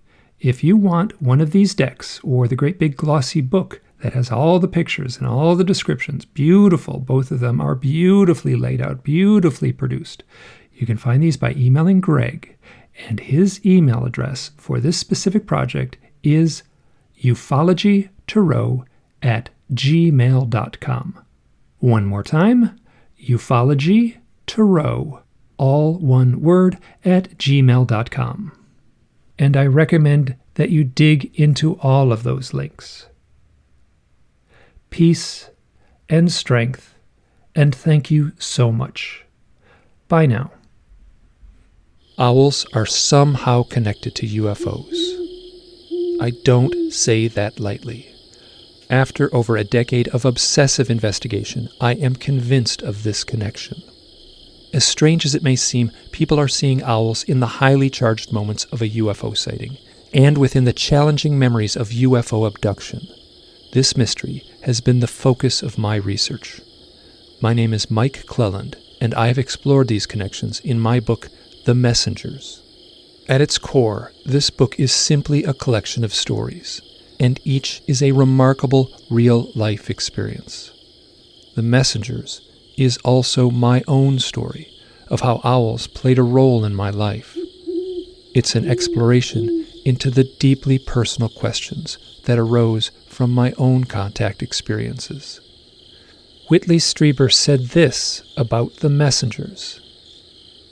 if you want one of these decks, or the great big glossy book that has all the pictures and all the descriptions, beautiful. Both of them are beautifully laid out, beautifully produced. You can find these by emailing Greg, and his email address for this specific project is ufologytarot@gmail.com. One more time, ufologytarot, all one word, @gmail.com. And I recommend that you dig into all of those links. Peace and strength, and thank you so much. Bye now. Owls are somehow connected to UFOs. I don't say that lightly. After over a decade of obsessive investigation, I am convinced of this connection. As strange as it may seem, people are seeing owls in the highly charged moments of a UFO sighting, and within the challenging memories of UFO abduction. This mystery has been the focus of my research. My name is Mike Cleland, and I have explored these connections in my book, The Messengers. At its core, this book is simply a collection of stories, and each is a remarkable real-life experience. The Messengers is also my own story of how owls played a role in my life. It's an exploration into the deeply personal questions that arose from my own contact experiences. Whitley Strieber said this about The Messengers.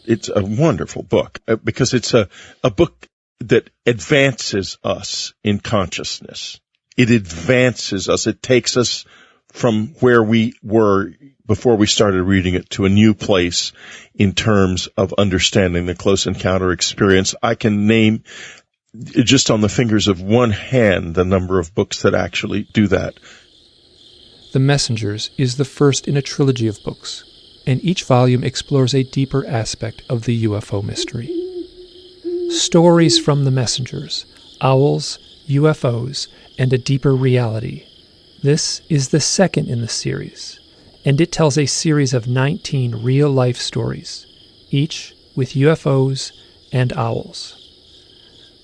It's a wonderful book because it's a book that advances us in consciousness. It advances us. It takes us from where we were before we started reading it to a new place in terms of understanding the close encounter experience. I can name just on the fingers of one hand the number of books that actually do that. The Messengers is the first in a trilogy of books, and each volume explores a deeper aspect of the UFO mystery. Stories from the Messengers, owls, UFOs, and a deeper reality. This is the second in the series, and it tells a series of 19 real-life stories, each with UFOs and owls.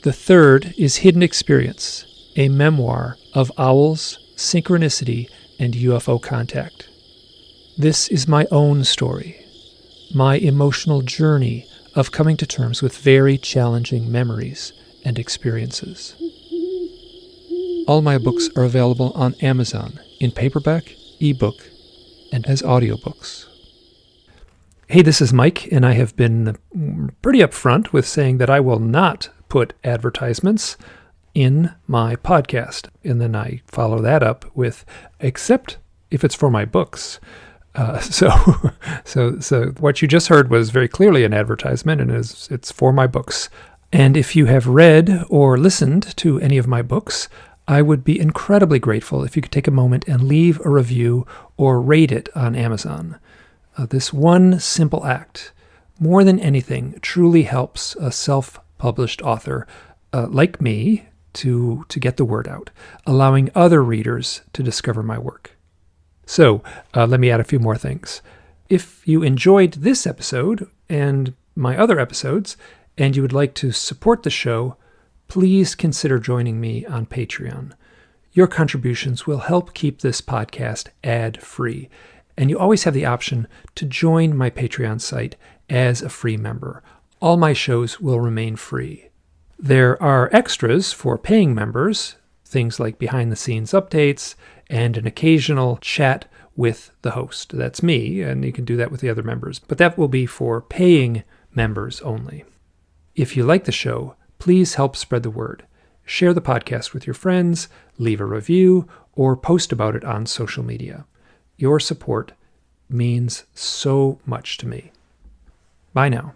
The third is Hidden Experience, a memoir of owls, synchronicity, and UFO contact. This is my own story, my emotional journey of coming to terms with very challenging memories and experiences. All my books are available on Amazon in paperback, ebook, and as audiobooks. Hey, this is Mike, and I have been pretty upfront with saying that I will not put advertisements in my podcast. And then I follow that up with, except if it's for my books. So what you just heard was very clearly an advertisement, and it's for my books. And if you have read or listened to any of my books, I would be incredibly grateful if you could take a moment and leave a review or rate it on Amazon. This one simple act, more than anything, truly helps a self-published author like me to get the word out, allowing other readers to discover my work. So let me add a few more things. If you enjoyed this episode and my other episodes, and you would like to support the show, please consider joining me on Patreon. Your contributions will help keep this podcast ad-free, and you always have the option to join my Patreon site as a free member. All my shows will remain free. There are extras for paying members, things like behind-the-scenes updates and an occasional chat with the host. That's me, and you can do that with the other members. But that will be for paying members only. If you like the show, please help spread the word. Share the podcast with your friends, leave a review, or post about it on social media. Your support means so much to me. Bye now.